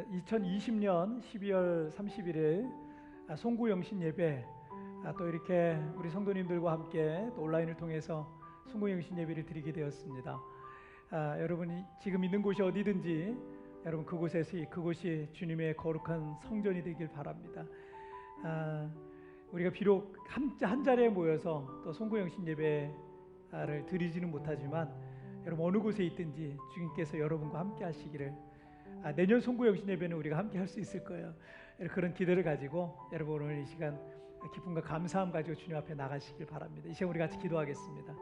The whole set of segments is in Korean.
2020년 12월 31일 송구영신 예배, 또 이렇게 우리 성도님들과 함께 또 온라인을 통해서 송구영신 예배를 드리게 되었습니다. 여러분이 지금 있는 곳이 어디든지 여러분 그곳이 주님의 거룩한 성전이 되길 바랍니다. 우리가 비록 한 자리에 모여서 또 송구영신 예배를 드리지는 못하지만 여러분 어느 곳에 있든지 주님께서 여러분과 함께 하시기를, 내년 송구영신 예배는 우리가 함께 할 수 있을 거예요. 그런 기대를 가지고 여러분 오늘 이 시간 기쁨과 감사함 가지고 주님 앞에 나가시길 바랍니다. 이 시간 우리 같이 기도하겠습니다.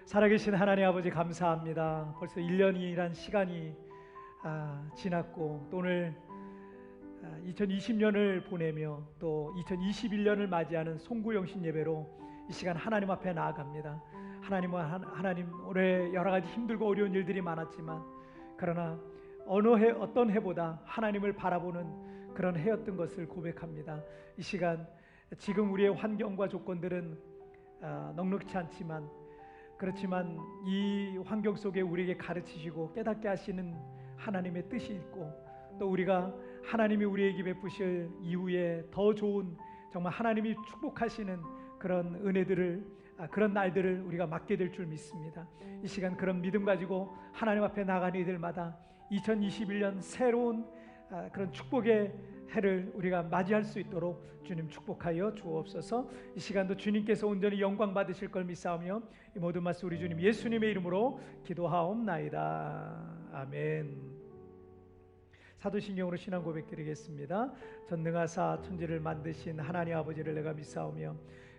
살아계신 하나님 아버지, 감사합니다. 벌써 1년이란 시간이 지났고 또 오늘 2020년을 보내며 또 2021년을 맞이하는 송구영신 예배로 이 시간 하나님 앞에 나아갑니다. 하나님 올해 여러 가지 힘들고 어려운 일들이 많았지만 그러나 어떤 해보다 하나님을 바라보는 그런 해였던 것을 고백합니다. 이 시간 지금 우리의 환경과 조건들은 넉넉지 않지만 그렇지만 이 환경 속에 우리에게 가르치시고 깨닫게 하시는 하나님의 뜻이 있고 또 우리가 하나님이 우리에게 베푸실 이후에 더 좋은 정말 하나님이 축복하시는 그런 은혜들을 그런 날들을 우리가 맞게 될 줄 믿습니다. 이 시간 그런 믿음 가지고 하나님 앞에 나가는 이들마다 2021년 새로운 그런 축복의 해를 우리가 맞이할 수 있도록 주님 축복하여 주옵소서. 이 시간도 주님께서 온전히 영광 받으실 걸 믿사오며 이 모든 말씀 우리 주님 예수님의 이름으로 기도하옵나이다. 아멘. 사도신경으로 신앙 고백 드리겠습니다. 전능하사 천지를 만드신 하나님 아버지를 내가 믿사오며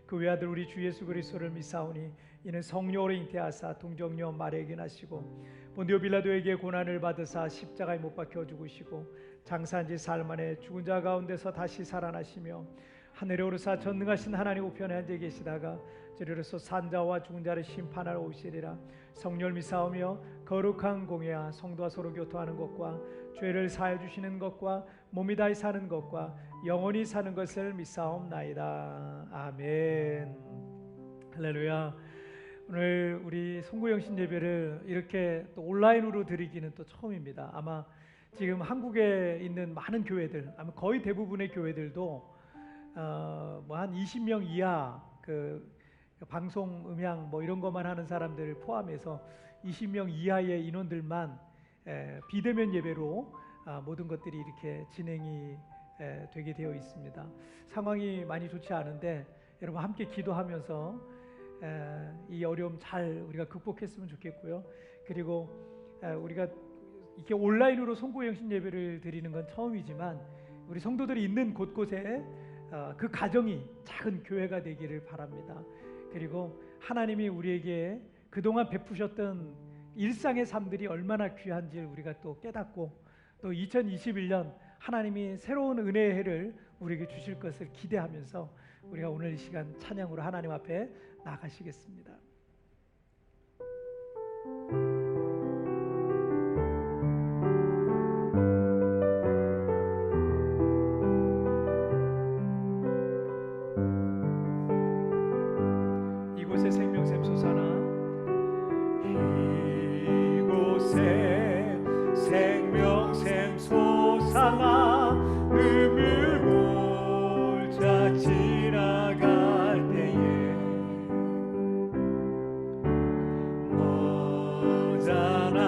그 외아들 우리 주 예수 그리스도를 믿사오니 이는 성령으로 잉태하사 동정녀 마리아에게 나시고 본디오 빌라도에게 고난을 받으사 십자가에 못 박혀 죽으시고 장사한 지 사흘 만에 죽은 자 가운데서 다시 살아나시며 하늘에 오르사 전능하신 하나님 우편에 앉아 계시다가 저리로서 산자와 죽은 자를 심판하러 오시리라. 성령을 믿사오며 거룩한 공예와 성도와 서로 교통하는 것과 죄를 사하여 주시는 것과 몸이 다히 사는 것과 영원히 사는 것을 믿사옵나이다. 아멘. 할렐루야. 오늘 우리 송구영신 예배를 이렇게 또 온라인으로 드리기는 또 처음입니다. 아마 지금 한국에 있는 많은 교회들, 아마 거의 대부분의 교회들도 뭐 한 20명 이하 그 방송 음향 뭐 이런 것만 하는 사람들 포함해서 20명 이하의 인원들만 비대면 예배로 모든 것들이 이렇게 진행이 되게 되어 있습니다. 상황이 많이 좋지 않은데 여러분 함께 기도하면서 이 어려움 잘 우리가 극복했으면 좋겠고요. 그리고 우리가 이렇게 온라인으로 송구영신 예배를 드리는 건 처음이지만 우리 성도들이 있는 곳곳에 그 가정이 작은 교회가 되기를 바랍니다. 그리고 하나님이 우리에게 그동안 베푸셨던 일상의 삶들이 얼마나 귀한지 우리가 또 깨닫고 또 2021년 하나님이 새로운 은혜의 해를 우리에게 주실 것을 기대하면서 우리가 오늘 이 시간 찬양으로 하나님 앞에 나가시겠습니다. 이곳에 생명샘 솟아나, 이곳에 생명샘 솟아나 음을 몰자 지나갈 때에 머자나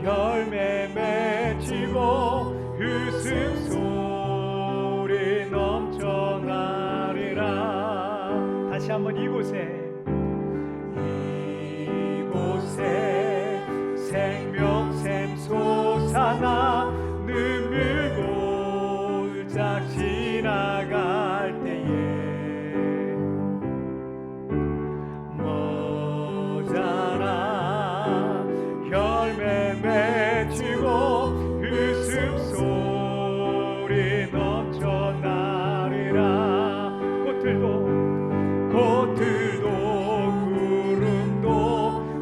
열매 맺히고 웃음소리 넘쳐나리라. 다시 한번 이곳에 생명샘 솟아나 눈물 골짝 지나갈 때에 머자나 열매 맺히고 웃음소리 넘쳐나리라. 꽃들도 구름도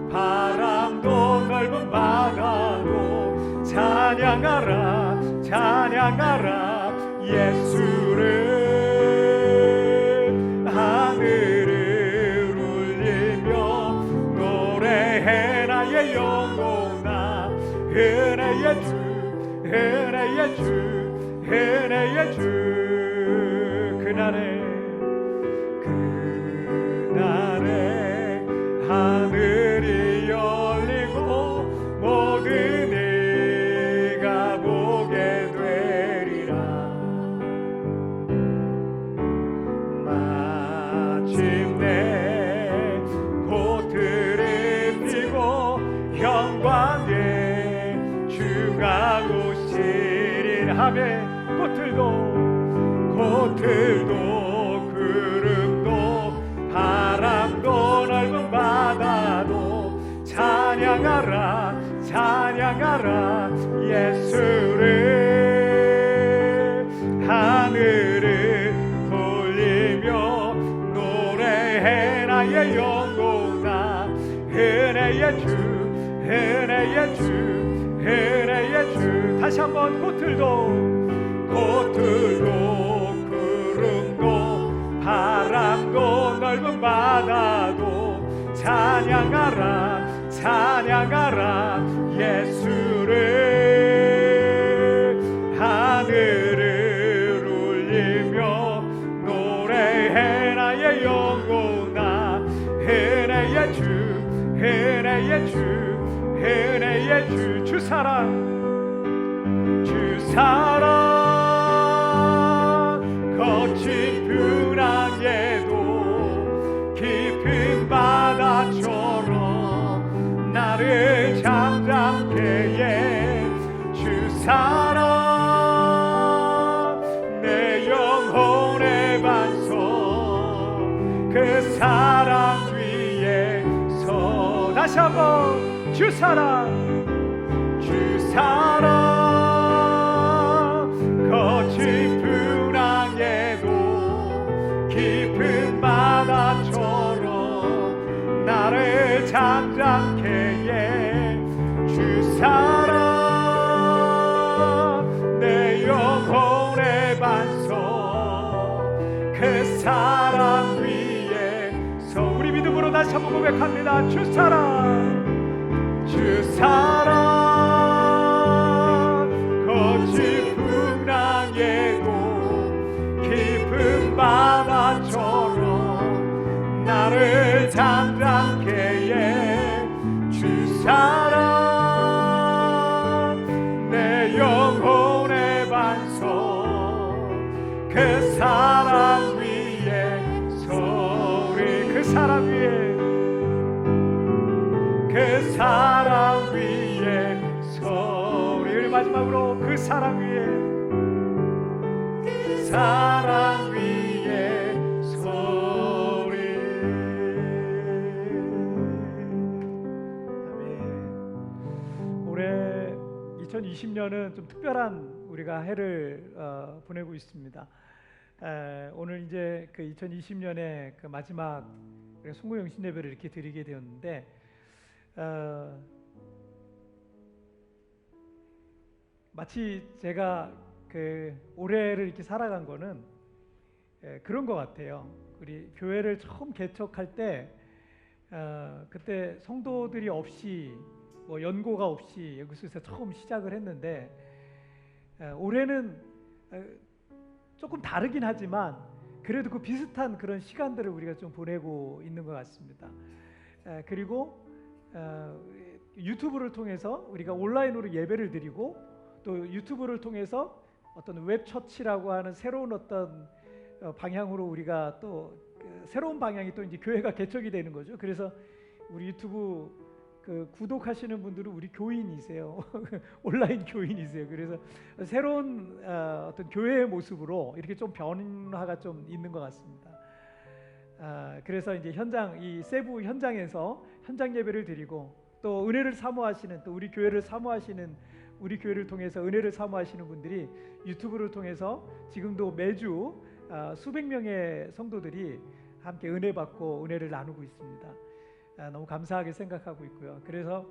바람도 넓은 바다도 찬양하라 찬양하라 예수를. 하늘을 울리며 노래해 나의 영혼아 은혜의 주 은혜의 주, 은혜의 주. 그날에 하늘이 열리고 모든 이가 보게 되리라. 마침내 꽃들을 피고 영광에 주가 오시리라 하매 꽃들도 구름도 바람도 넓은 바다도 찬양하라 찬양하라 예수를. 하늘을 돌리며 노래해 나의 영혼아. 은혜의 주 은혜의 주 은혜의 주. 다시 한번 꽃들도 구름도 바람도 넓은 바다도 찬양하라 찬양하라 예수를. 하늘을 울리며 노래해 나의 영혼아. 은혜의 주 은혜의 주 은혜의 주. 주 사랑 주 사랑 거친 풍랑에도 깊은 바다처럼 나를 잠잠케 해. 주 사랑 내 영혼의 반석. 그 사랑 위에 서. 다시 한번 주 사랑 주 사랑 거친 풍랑에도 깊은 바다처럼 나를 잠잠케 해. 주 사랑 내 영혼의 반석. 그 사랑 위에서 우리 믿음으로 다시 한번 고백합니다. 주 사랑 주 사랑 거친 풍랑에도 깊은 바다처럼 나를 잠잠케 해. 주 사랑 내 영혼의 반석. 그 사랑 위에서 우리 그 사랑 위에 그 사랑 위에 서리. 마지막으로 그 사랑 위에 그 사랑 위에 서리. 아멘. 올해 2020년은 좀 특별한 우리가 해를 보내고 있습니다. 오늘 이제 그 2020년의 그 마지막 송구영신 예배를 이렇게 드리게 되었는데 마치 제가 그 올해를 이렇게 살아간 거는 그런 것 같아요. 우리 교회를 처음 개척할 때 그때 성도들이 없이 뭐 연고가 없이 여기서 처음 시작을 했는데 올해는 조금 다르긴 하지만 그래도 그 비슷한 그런 시간들을 우리가 좀 보내고 있는 것 같습니다. 그리고 유튜브를 통해서 우리가 온라인으로 예배를 드리고 또 유튜브를 통해서 어떤 웹처치라고 하는 새로운 어떤 방향으로 우리가 또 새로운 방향이 또 이제 교회가 개척이 되는 거죠. 그래서 우리 유튜브 그 구독하시는 분들은 우리 교인이세요. 온라인 교인이세요. 그래서 새로운 어떤 교회의 모습으로 이렇게 좀 변화가 좀 있는 것 같습니다. 그래서 이제 현장 이 세부 현장에서 현장 예배를 드리고 또 은혜를 사모하시는 또 우리 교회를 사모하시는 우리 교회를 통해서 은혜를 사모하시는 분들이 유튜브를 통해서 지금도 매주 수백 명의 성도들이 함께 은혜 받고 은혜를 나누고 있습니다. 너무 감사하게 생각하고 있고요. 그래서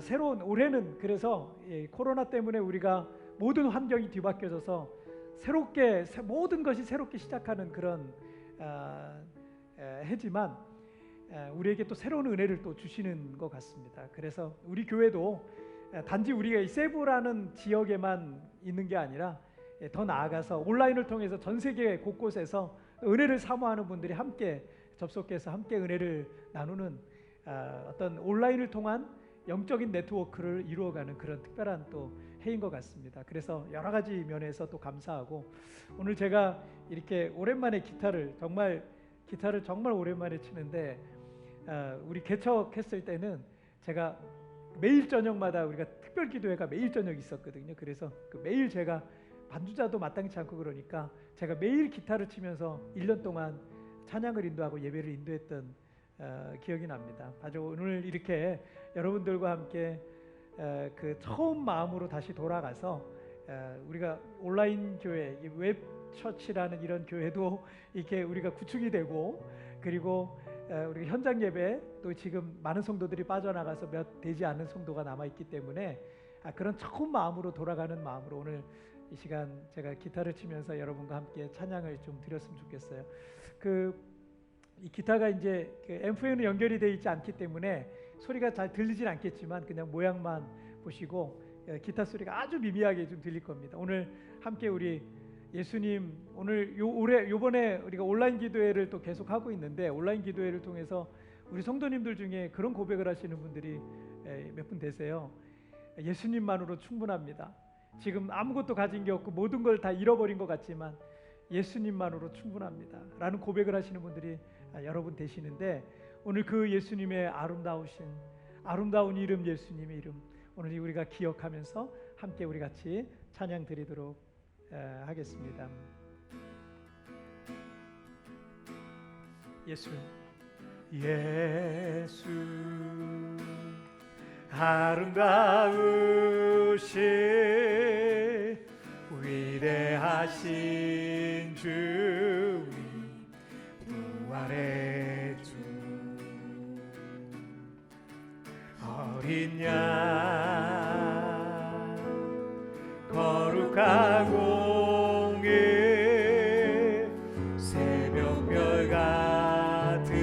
새로운 올해는 그래서 코로나 때문에 우리가 모든 환경이 뒤바뀌어져서 새롭게 모든 것이 새롭게 시작하는 그런 해지만 우리에게 또 새로운 은혜를 또 주시는 것 같습니다. 그래서 우리 교회도 단지 우리가 이 세부라는 지역에만 있는 게 아니라 더 나아가서 온라인을 통해서 전 세계 곳곳에서 은혜를 사모하는 분들이 함께 접속해서 함께 은혜를 나누는 어떤 온라인을 통한 영적인 네트워크를 이루어가는 그런 특별한 또 해인 것 같습니다. 그래서 여러 가지 면에서 또 감사하고, 오늘 제가 이렇게 오랜만에 기타를 정말 오랜만에 치는데, 우리 개척했을 때는 제가 매일 저녁마다 우리가 특별 기도회가 매일 저녁 있었거든요. 그래서 그 매일 제가 반주자도 마땅치 않고 그러니까 제가 매일 기타를 치면서 1년 동안 찬양을 인도하고 예배를 인도했던 기억이 납니다. 아주 오늘 이렇게 여러분들과 함께 그 처음 마음으로 다시 돌아가서 우리가 온라인 교회, 웹 처치라는 이런 교회도 이렇게 우리가 구축이 되고, 그리고 우리 현장 예배 또 지금 많은 성도들이 빠져나가서 몇 되지 않는 성도가 남아 있기 때문에 그런 처음 마음으로 돌아가는 마음으로 오늘 이 시간 제가 기타를 치면서 여러분과 함께 찬양을 좀 드렸으면 좋겠어요. 이 기타가 이제 앰프에는 연결이 되어 있지 않기 때문에 소리가 잘 들리진 않겠지만 그냥 모양만 보시고 기타 소리가 아주 미미하게 좀 들릴 겁니다. 오늘 함께 우리 예수님, 오늘 요번에 우리가 온라인 기도회를 또 계속 하고 있는데, 온라인 기도회를 통해서 우리 성도님들 중에 그런 고백을 하시는 분들이 몇 분 되세요. 예수님만으로 충분합니다. 지금 아무것도 가진 게 없고 모든 걸 다 잃어버린 것 같지만 예수님만으로 충분합니다 라는 고백을 하시는 분들이 여러분 되시는데, 오늘 그 예수님의 아름다운 이름, 예수님의 이름 오늘 우리가 기억하면서 함께 우리 같이 찬양 드리도록 하겠습니다. 예수 아름다우신 위대하신 주님, 부활의 주, 어린 양 거룩한 공의 새벽별 같은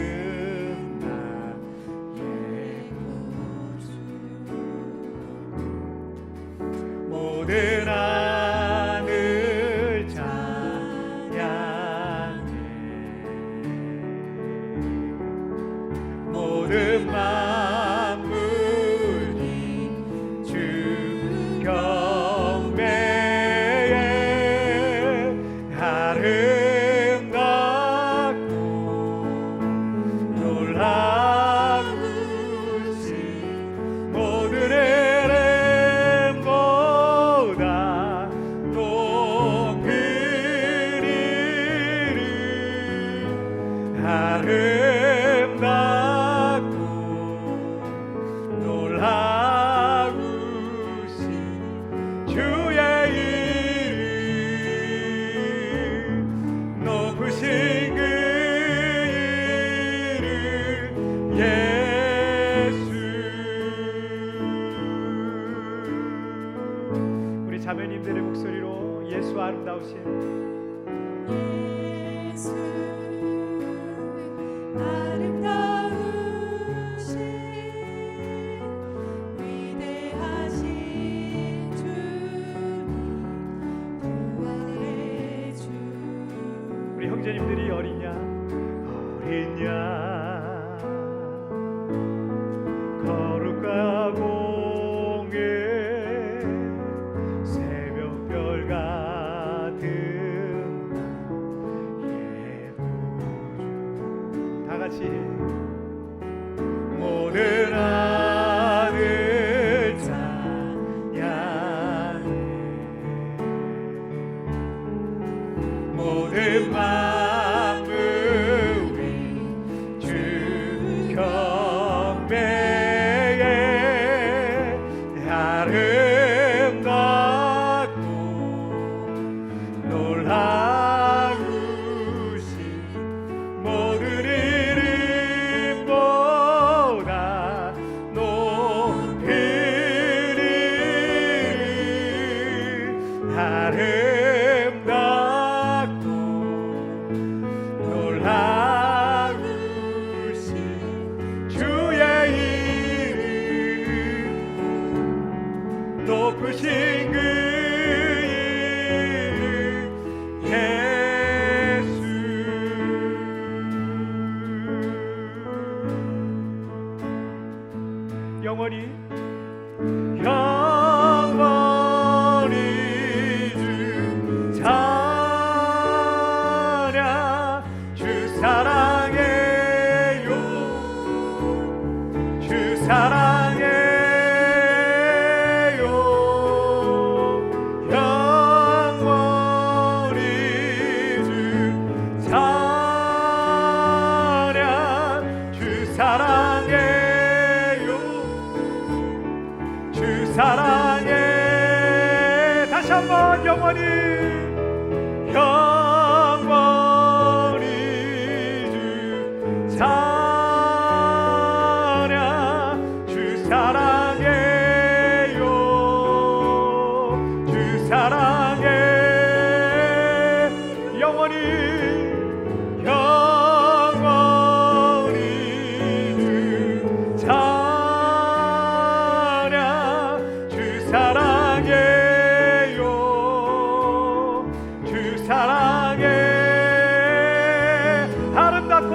나의 구주, 모든 하늘 찬양해, 모든 만물이 주 경배에 아름답고 놀라우신 모든 에렘보다 높은 이름, 아름답고 놀라우신 주의 이름, 높으신 그 이름 예수. 우리 자매님들의 목소리로 예수 아름다우신 예수 아름다우신 위대하신 주님, 부활의 주, 우리 형제님들이 어린 양 거룩한 공의 새벽별 같은 나의 구주, 다 같이 모든 하늘 찬양해, 모든 만물이 주 경배에 아름답고 놀라우신 모든 이름보다 높은 이름, 아름답고 놀라우신 주의 이름, 높으신 그 이름 예수. 영원히 영원히 주 찬양. 주 사랑해요 주 사랑해요 영원히 주 찬양. 주 사랑해요 주 사랑해. 다시 한번 영원히 영원히 주 찬양. 주 사랑해요 주 사랑해. 영원히 영원히 주 찬양. 주 사랑해요 주 사랑해. 아름답고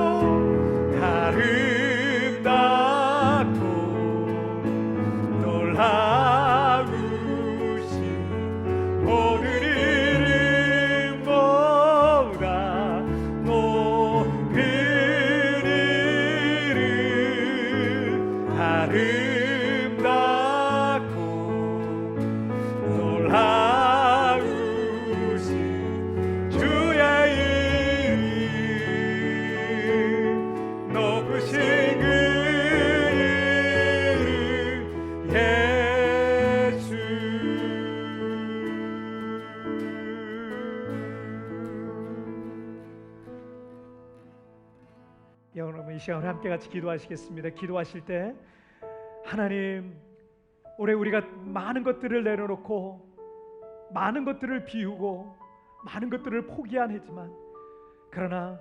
아름답고 놀라우신 모든 이름보다 높은 이름. 아름답고 놀라우신 주의 이름. 높으신 그 이름 예수. 여러분 이 시간 함께 같이 기도하시겠습니다. 기도하실 때 하나님, 올해 우리가 많은 것들을 내려놓고 많은 것들을 비우고 많은 것들을 포기한 해지만, 그러나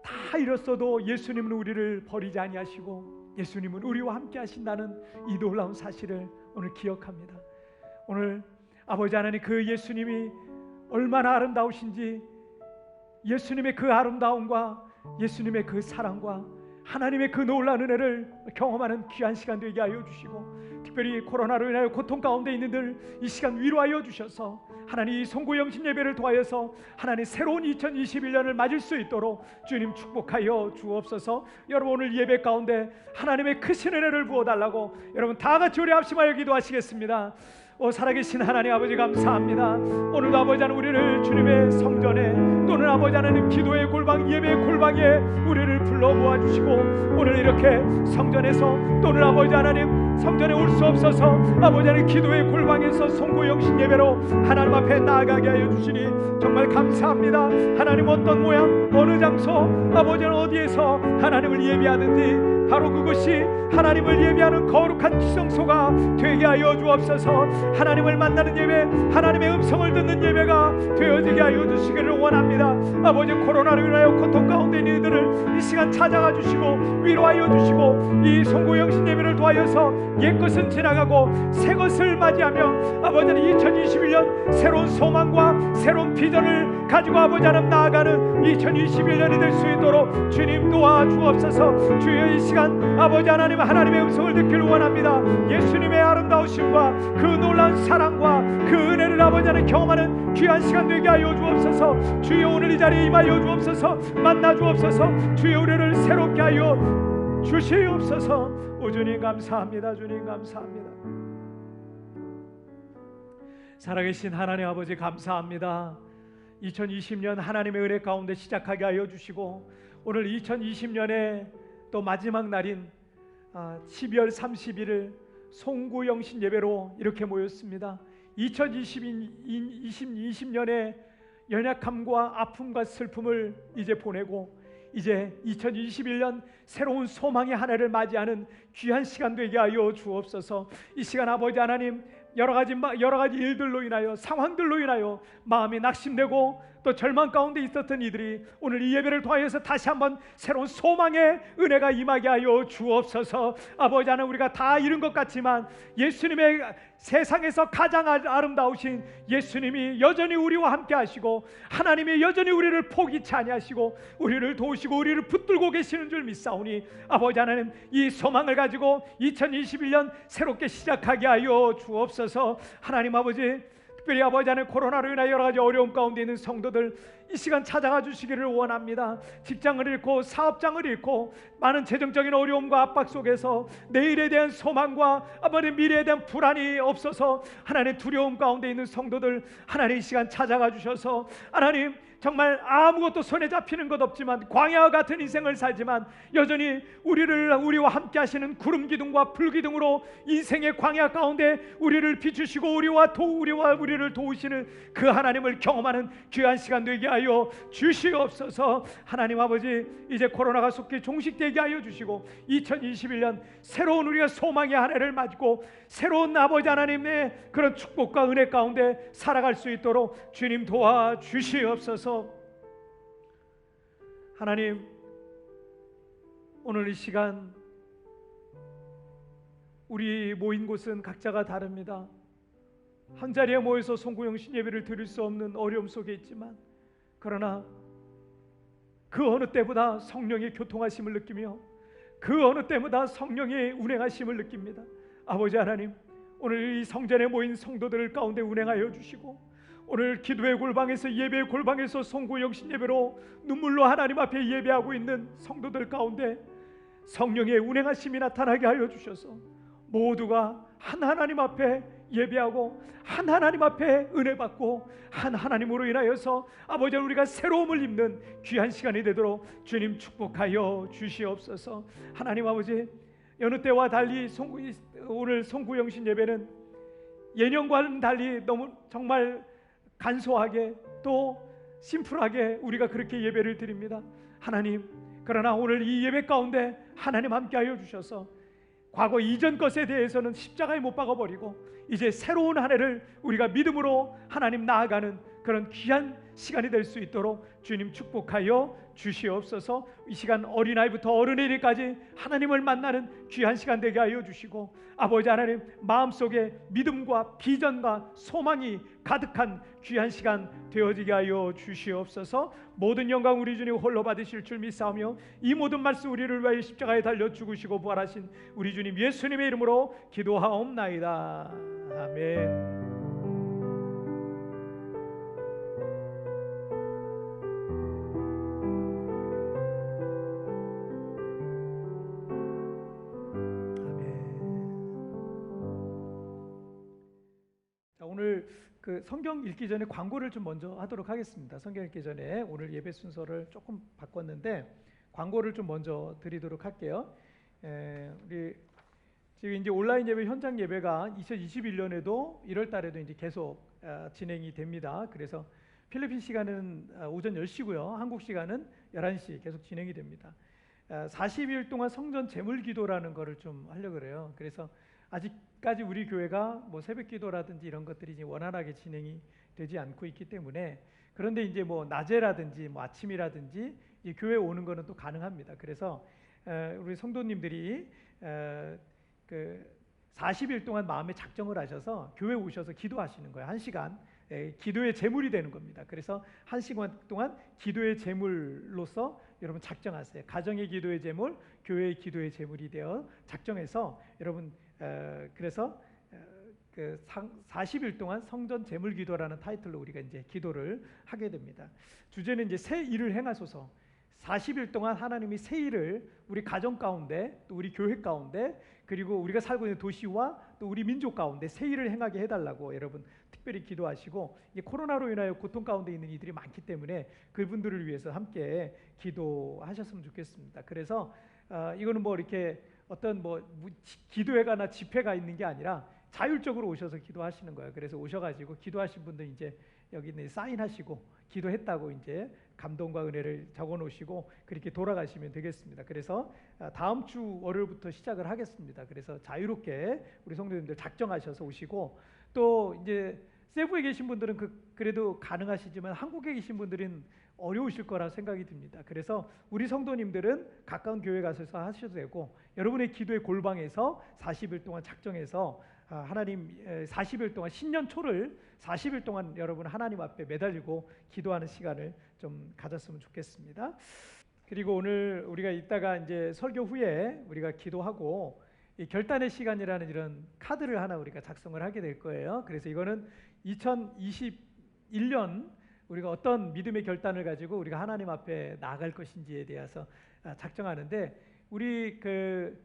다 잃었어도 예수님은 우리를 버리지 아니하시고 예수님은 우리와 함께 하신다는 이 놀라운 사실을 오늘 기억합니다. 오늘 아버지 하나님, 그 예수님이 얼마나 아름다우신지, 예수님의 그 아름다움과 예수님의 그 사랑과 하나님의 그 놀라운 은혜를 경험하는 귀한 시간 되게 하여 주시고, 특별히 코로나로 인하여 고통 가운데 있는들 이 시간 위로하여 주셔서 하나님 이 송구영신 예배를 통하여서 하나님 새로운 2021년을 맞을 수 있도록 주님 축복하여 주옵소서. 여러분 오늘 예배 가운데 하나님의 크신 은혜를 부어달라고 여러분 다 같이 우리 합심하여 기도하시겠습니다. 오 살아계신 하나님 아버지 감사합니다. 오늘도 아버지 하나님 우리를 주님의 성전에 또는 아버지 하나님 기도의 골방, 예배의 골방에 우리를 불러 모아주시고, 오늘 이렇게 성전에서 또는 아버지 하나님 성전에 올 수 없어서 아버지 하나님 기도의 골방에서 송구영신 예배로 하나님 앞에 나아가게 하여 주시니 정말 감사합니다. 하나님 어떤 모양 어느 장소 아버지 하나님 어디에서 하나님을 예배하든지 바로 그것이 하나님을 예배하는 거룩한 지성소가 되게 하여 주옵소서. 하나님을 만나는 예배, 하나님의 음성을 듣는 예배가 되어지게 하여 주시기를 원합니다. 아버지 코로나로 인하여 고통 가운데 있는 이들을 이 시간 찾아가 주시고 위로하여 주시고, 이 송구영신 예배를 도하여서 옛것은 지나가고 새것을 맞이하며 아버지 2021년 새로운 소망과 새로운 비전을 가지고 아버지 하나님 나아가는 2021년이 될 수 있도록 주님 도와주옵소서. 주여 이 시간 아버지 하나님 하나님의 음성을 듣기를 원합니다. 예수님의 아름다우심과 그 놀라운 사랑과 그 은혜를 아버지 하나님 경험하는 귀한 시간 되게 하여 주옵소서. 주여 오늘 이 자리에 임하여 주옵소서. 만나 주옵소서. 주여 우리를 새롭게 하여 주시옵소서. 오 주님 감사합니다. 주님 감사합니다. 살아계신 하나님 아버지 감사합니다. 2020년 하나님의 은혜 가운데 시작하게 하여 주시고, 오늘 2020년의 또 마지막 날인 12월 31일 송구영신 예배로 이렇게 모였습니다. 2020년의 연약함과 아픔과 슬픔을 이제 보내고 이제 2021년 새로운 소망의 한 해를 맞이하는 귀한 시간 되게 하여 주옵소서. 이 시간 아버지 하나님 여러 가지 일들로 인하여 상황들로 인하여 마음이 낙심되고 또 절망 가운데 있었던 이들이 오늘 이 예배를 통하여서 다시 한번 새로운 소망의 은혜가 임하게 하여 주옵소서. 아버지 하나님, 우리가 다 잃은 것 같지만 예수님의 세상에서 가장 아름다우신 예수님이 여전히 우리와 함께 하시고, 하나님이 여전히 우리를 포기치 아니하시고 우리를 도우시고 우리를 붙들고 계시는 줄 믿사오니, 아버지 하나님, 이 소망을 가지고 2021년 새롭게 시작하게 하여 주옵소서. 하나님 아버지, 특별히 아버지 하나님, 코로나로 인하여 여러 가지 어려움 가운데 있는 성도들 이 시간 찾아가 주시기를 원합니다. 직장을 잃고 사업장을 잃고 많은 재정적인 어려움과 압박 속에서 내일에 대한 소망과 아버지 미래에 대한 불안이 없어서 하나님 두려움 가운데 있는 성도들, 하나님 이 시간 찾아가 주셔서, 하나님 정말 아무것도 손에 잡히는 것 없지만 광야와 같은 인생을 살지만 여전히 우리와 함께 하시는 구름 기둥과 불 기둥으로 인생의 광야 가운데 우리를 비추시고 우리를 도우시는 그 하나님을 경험하는 귀한 시간 되게 하여 주시옵소서. 하나님 아버지, 이제 코로나가 속히 종식되게 하여 주시고 2021년 새로운 우리가 소망의 한 해를 맞고 새로운 아버지 하나님의 그런 축복과 은혜 가운데 살아갈 수 있도록 주님 도와 주시옵소서. 하나님, 오늘 이 시간 우리 모인 곳은 각자가 다릅니다. 한자리에 모여서 송구영신 예배를 드릴 수 없는 어려움 속에 있지만, 그러나 그 어느 때보다 성령의 교통하심을 느끼며 그 어느 때보다 성령의 운행하심을 느낍니다. 아버지 하나님, 오늘 이 성전에 모인 성도들 가운데 운행하여 주시고, 오늘 기도의 골방에서 예배의 골방에서 송구영신 예배로 눈물로 하나님 앞에 예배하고 있는 성도들 가운데 성령의 운행하심이 나타나게 하여 주셔서 모두가 한 하나님 앞에 예배하고 한 하나님 앞에 은혜 받고 한 하나님으로 인하여서 아버지, 우리가 새로움을 입는 귀한 시간이 되도록 주님 축복하여 주시옵소서. 하나님 아버지, 여느 때와 달리 오늘 송구영신 예배는 예년과는 달리 너무 정말 간소하게 또 심플하게 우리가 그렇게 예배를 드립니다. 하나님, 그러나 오늘 이 예배 가운데 하나님 함께하여 주셔서 과거 이전 것에 대해서는 십자가에 못 박아버리고 이제 새로운 한 해를 우리가 믿음으로 하나님 나아가는 그런 귀한 시간이 될 수 있도록 주님 축복하여 주시옵소서. 이 시간 어린아이부터 어른에게까지 하나님을 만나는 귀한 시간 되게 하여 주시고, 아버지 하나님, 마음속에 믿음과 비전과 소망이 가득한 귀한 시간 되어지게 하여 주시옵소서. 모든 영광 우리 주님 홀로 받으실 줄 믿사오며 이 모든 말씀 우리를 위하여 십자가에 달려 죽으시고 부활하신 우리 주님 예수님의 이름으로 기도하옵나이다. 아멘. 오늘 그 성경 읽기 전에 광고를 좀 먼저 하도록 하겠습니다. 성경 읽기 전에 오늘 예배 순서를 조금 바꿨는데 광고를 좀 먼저 드리도록 할게요. 우리 지금 이제 온라인 예배, 현장 예배가 2021년에도 1월 달에도 이제 계속 진행이 됩니다. 그래서 필리핀 시간은 오전 10시고요. 한국 시간은 11시 계속 진행이 됩니다. 40일 동안 성전 제물 기도라는 거를 좀 하려고 그래요. 그래서 아직까지 우리 교회가 뭐 새벽 기도라든지 이런 것들이 이제 원활하게 진행이 되지 않고 있기 때문에, 그런데 이제 뭐 낮에라든지 뭐 아침이라든지 이 교회 오는 거는 또 가능합니다. 그래서 우리 성도님들이 그 40일 동안 마음에 작정을 하셔서 교회 오셔서 기도하시는 거예요. 1시간 기도의 제물이 되는 겁니다. 그래서 1시간 동안 기도의 제물로서 여러분 작정하세요. 가정의 기도의 제물, 교회의 기도의 제물이 되어 작정해서 여러분 그래서 그 40일 동안 성전 제물 기도라는 타이틀로 우리가 이제 기도를 하게 됩니다. 주제는 이제 새 일을 행하소서. 40일 동안 하나님이 새 일을 우리 가정 가운데 또 우리 교회 가운데 그리고 우리가 살고 있는 도시와 또 우리 민족 가운데 새 일을 행하게 해달라고 여러분 특별히 기도하시고, 이 코로나로 인하여 고통 가운데 있는 이들이 많기 때문에 그분들을 위해서 함께 기도하셨으면 좋겠습니다. 그래서 이거는 뭐 이렇게 어떤 뭐 기도회가나 집회가 있는 게 아니라 자율적으로 오셔서 기도하시는 거예요. 그래서 오셔가지고 기도하신 분들 이제 여기 사인하시고 기도했다고 이제 감동과 은혜를 적어놓으시고 그렇게 돌아가시면 되겠습니다. 그래서 다음 주 월요일부터 시작을 하겠습니다. 그래서 자유롭게 우리 성도님들 작정하셔서 오시고, 또 이제 세부에 계신 분들은 그래도 가능하시지만 한국에 계신 분들은 어려우실 거라 생각이 듭니다. 그래서 우리 성도님들은 가까운 교회 가서 하셔도 되고, 여러분의 기도의 골방에서 40일 동안 작정해서 하나님 40일 동안 신년 초를 40일 동안 여러분 하나님 앞에 매달리고 기도하는 시간을 좀 가졌으면 좋겠습니다. 그리고 오늘 우리가 이따가 이제 설교 후에 우리가 기도하고 이 결단의 시간이라는 이런 카드를 하나 우리가 작성을 하게 될 거예요. 그래서 이거는 2021년 우리가 어떤 믿음의 결단을 가지고 우리가 하나님 앞에 나아갈 것인지에 대해서 작정하는데, 우리 그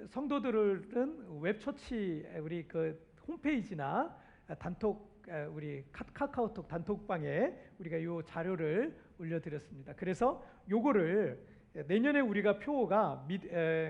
성도들은 웹처치 우리 그 홈페이지나 단톡 우리 카카오톡 단톡방에 우리가 요 자료를 올려드렸습니다. 그래서 요거를 내년에 우리가 표가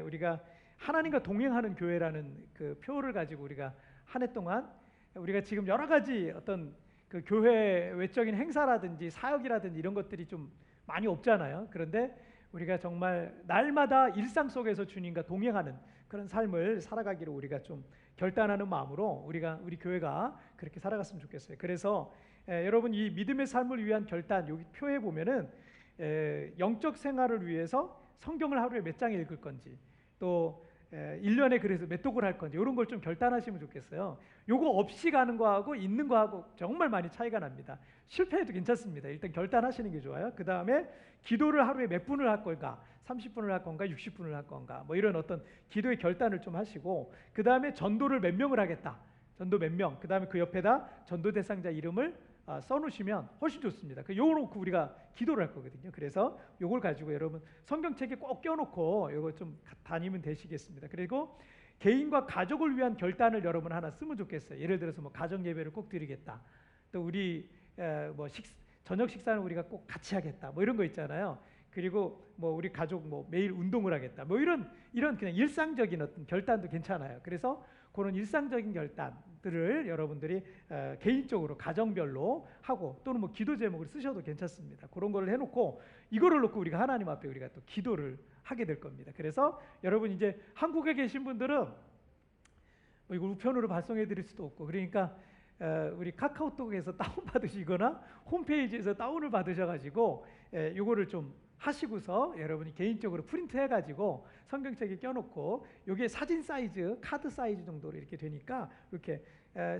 우리가 하나님과 동행하는 교회라는 그 표를 가지고 우리가 한 해 동안 우리가 지금 여러 가지 어떤 그 교회 외적인 행사라든지 사역이라든지 이런 것들이 좀 많이 없잖아요. 그런데 우리가 정말 날마다 일상 속에서 주님과 동행하는 그런 삶을 살아가기로 우리가 좀 결단하는 마음으로 우리 교회가 그렇게 살아갔으면 좋겠어요. 그래서 여러분 이 믿음의 삶을 위한 결단, 여기 표에 보면은 영적 생활을 위해서 성경을 하루에 몇 장 읽을 건지, 또 1년에 그래서 몇 독을 할 건지 이런 걸 좀 결단하시면 좋겠어요. 요거 없이 가는 거하고 있는 거하고 정말 많이 차이가 납니다. 실패해도 괜찮습니다. 일단 결단하시는 게 좋아요. 그 다음에 기도를 하루에 몇 분을 할 건가, 30분을 할 건가, 60분을 할 건가, 뭐 이런 어떤 기도의 결단을 좀 하시고, 그 다음에 전도를 몇 명을 하겠다, 전도 몇 명, 그 다음에 그 옆에다 전도 대상자 이름을 써놓으시면 훨씬 좋습니다. 요거 놓고 우리가 기도를 할 거거든요. 그래서 요걸 가지고 여러분 성경책에 꼭 껴놓고 요거 좀 다니면 되시겠습니다. 그리고 개인과 가족을 위한 결단을 여러분 하나 쓰면 좋겠어요. 예를 들어서 뭐 가정 예배를 꼭 드리겠다, 또 우리 뭐 저녁 식사는 우리가 꼭 같이 하겠다, 뭐 이런 거 있잖아요. 그리고 뭐 우리 가족 뭐 매일 운동을 하겠다, 뭐 이런 그냥 일상적인 어떤 결단도 괜찮아요. 그래서 그런 일상적인 결단들을 여러분들이 개인적으로 가정별로 하고, 또는 뭐 기도 제목을 쓰셔도 괜찮습니다. 그런 거를 해놓고 이거를 놓고 우리가 하나님 앞에 우리가 또 기도를 하게 될 겁니다. 그래서 여러분 이제 한국에 계신 분들은 뭐 이걸 우편으로 발송해 드릴 수도 없고, 그러니까 우리 카카오톡에서 다운 받으시거나 홈페이지에서 다운을 받으셔가지고 이거를 좀 하시고서 여러분이 개인적으로 프린트 해가지고 성경책에 껴놓고, 이게 사진 사이즈, 카드 사이즈 정도로 이렇게 되니까, 이렇게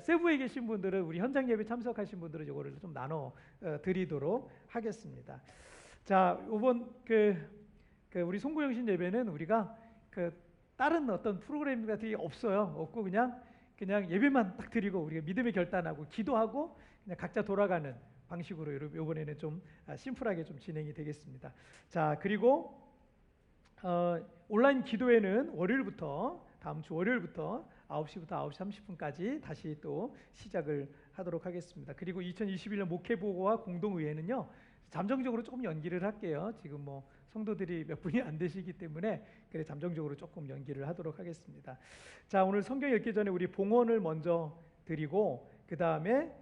세부에 계신 분들은 우리 현장 예배 참석하신 분들은 이거를 좀 나눠 드리도록 하겠습니다. 자, 이번 그 우리 송구영신 예배는 우리가 그 다른 어떤 프로그램 같은 게 없어요. 없고 그냥 예배만 딱 드리고 우리가 믿음의 결단하고 기도하고 그냥 각자 돌아가는 방식으로 이번에는 좀 심플하게 좀 진행이 되겠습니다. 자, 그리고 온라인 기도회는 다음 주 월요일부터 9시부터 9시 30분까지 다시 또 시작을 하도록 하겠습니다. 그리고 2021년 목회보고와 공동의회는요 잠정적으로 조금 연기를 할게요. 지금 뭐 성도들이 몇 분이 안 되시기 때문에 그래 잠정적으로 조금 연기를 하도록 하겠습니다. 자, 오늘 성경 읽기 전에 우리 봉헌을 먼저 드리고 그 다음에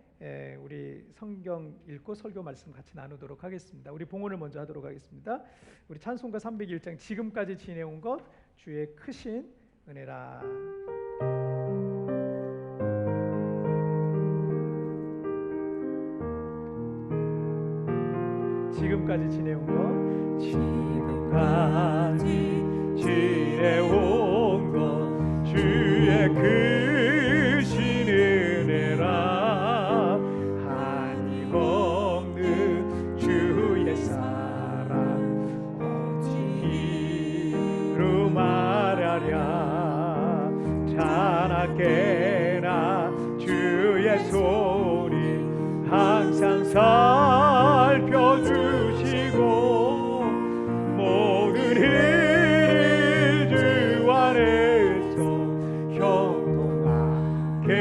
우리 성경 읽고 설교 말씀 같이 나누도록 하겠습니다. 우리 봉헌을 먼저 하도록 하겠습니다. 우리 찬송가 301장 지금까지 지내온 것 주의 크신 은혜라. 지금까지 지내온 것, 지금까지 지내온 것 주의 크신 은혜라. 한없는 주의 사랑 어찌로 말하랴. 자나깨나 주의 손이 항상 살펴주시고 모든 일을 주 안에서 형통하게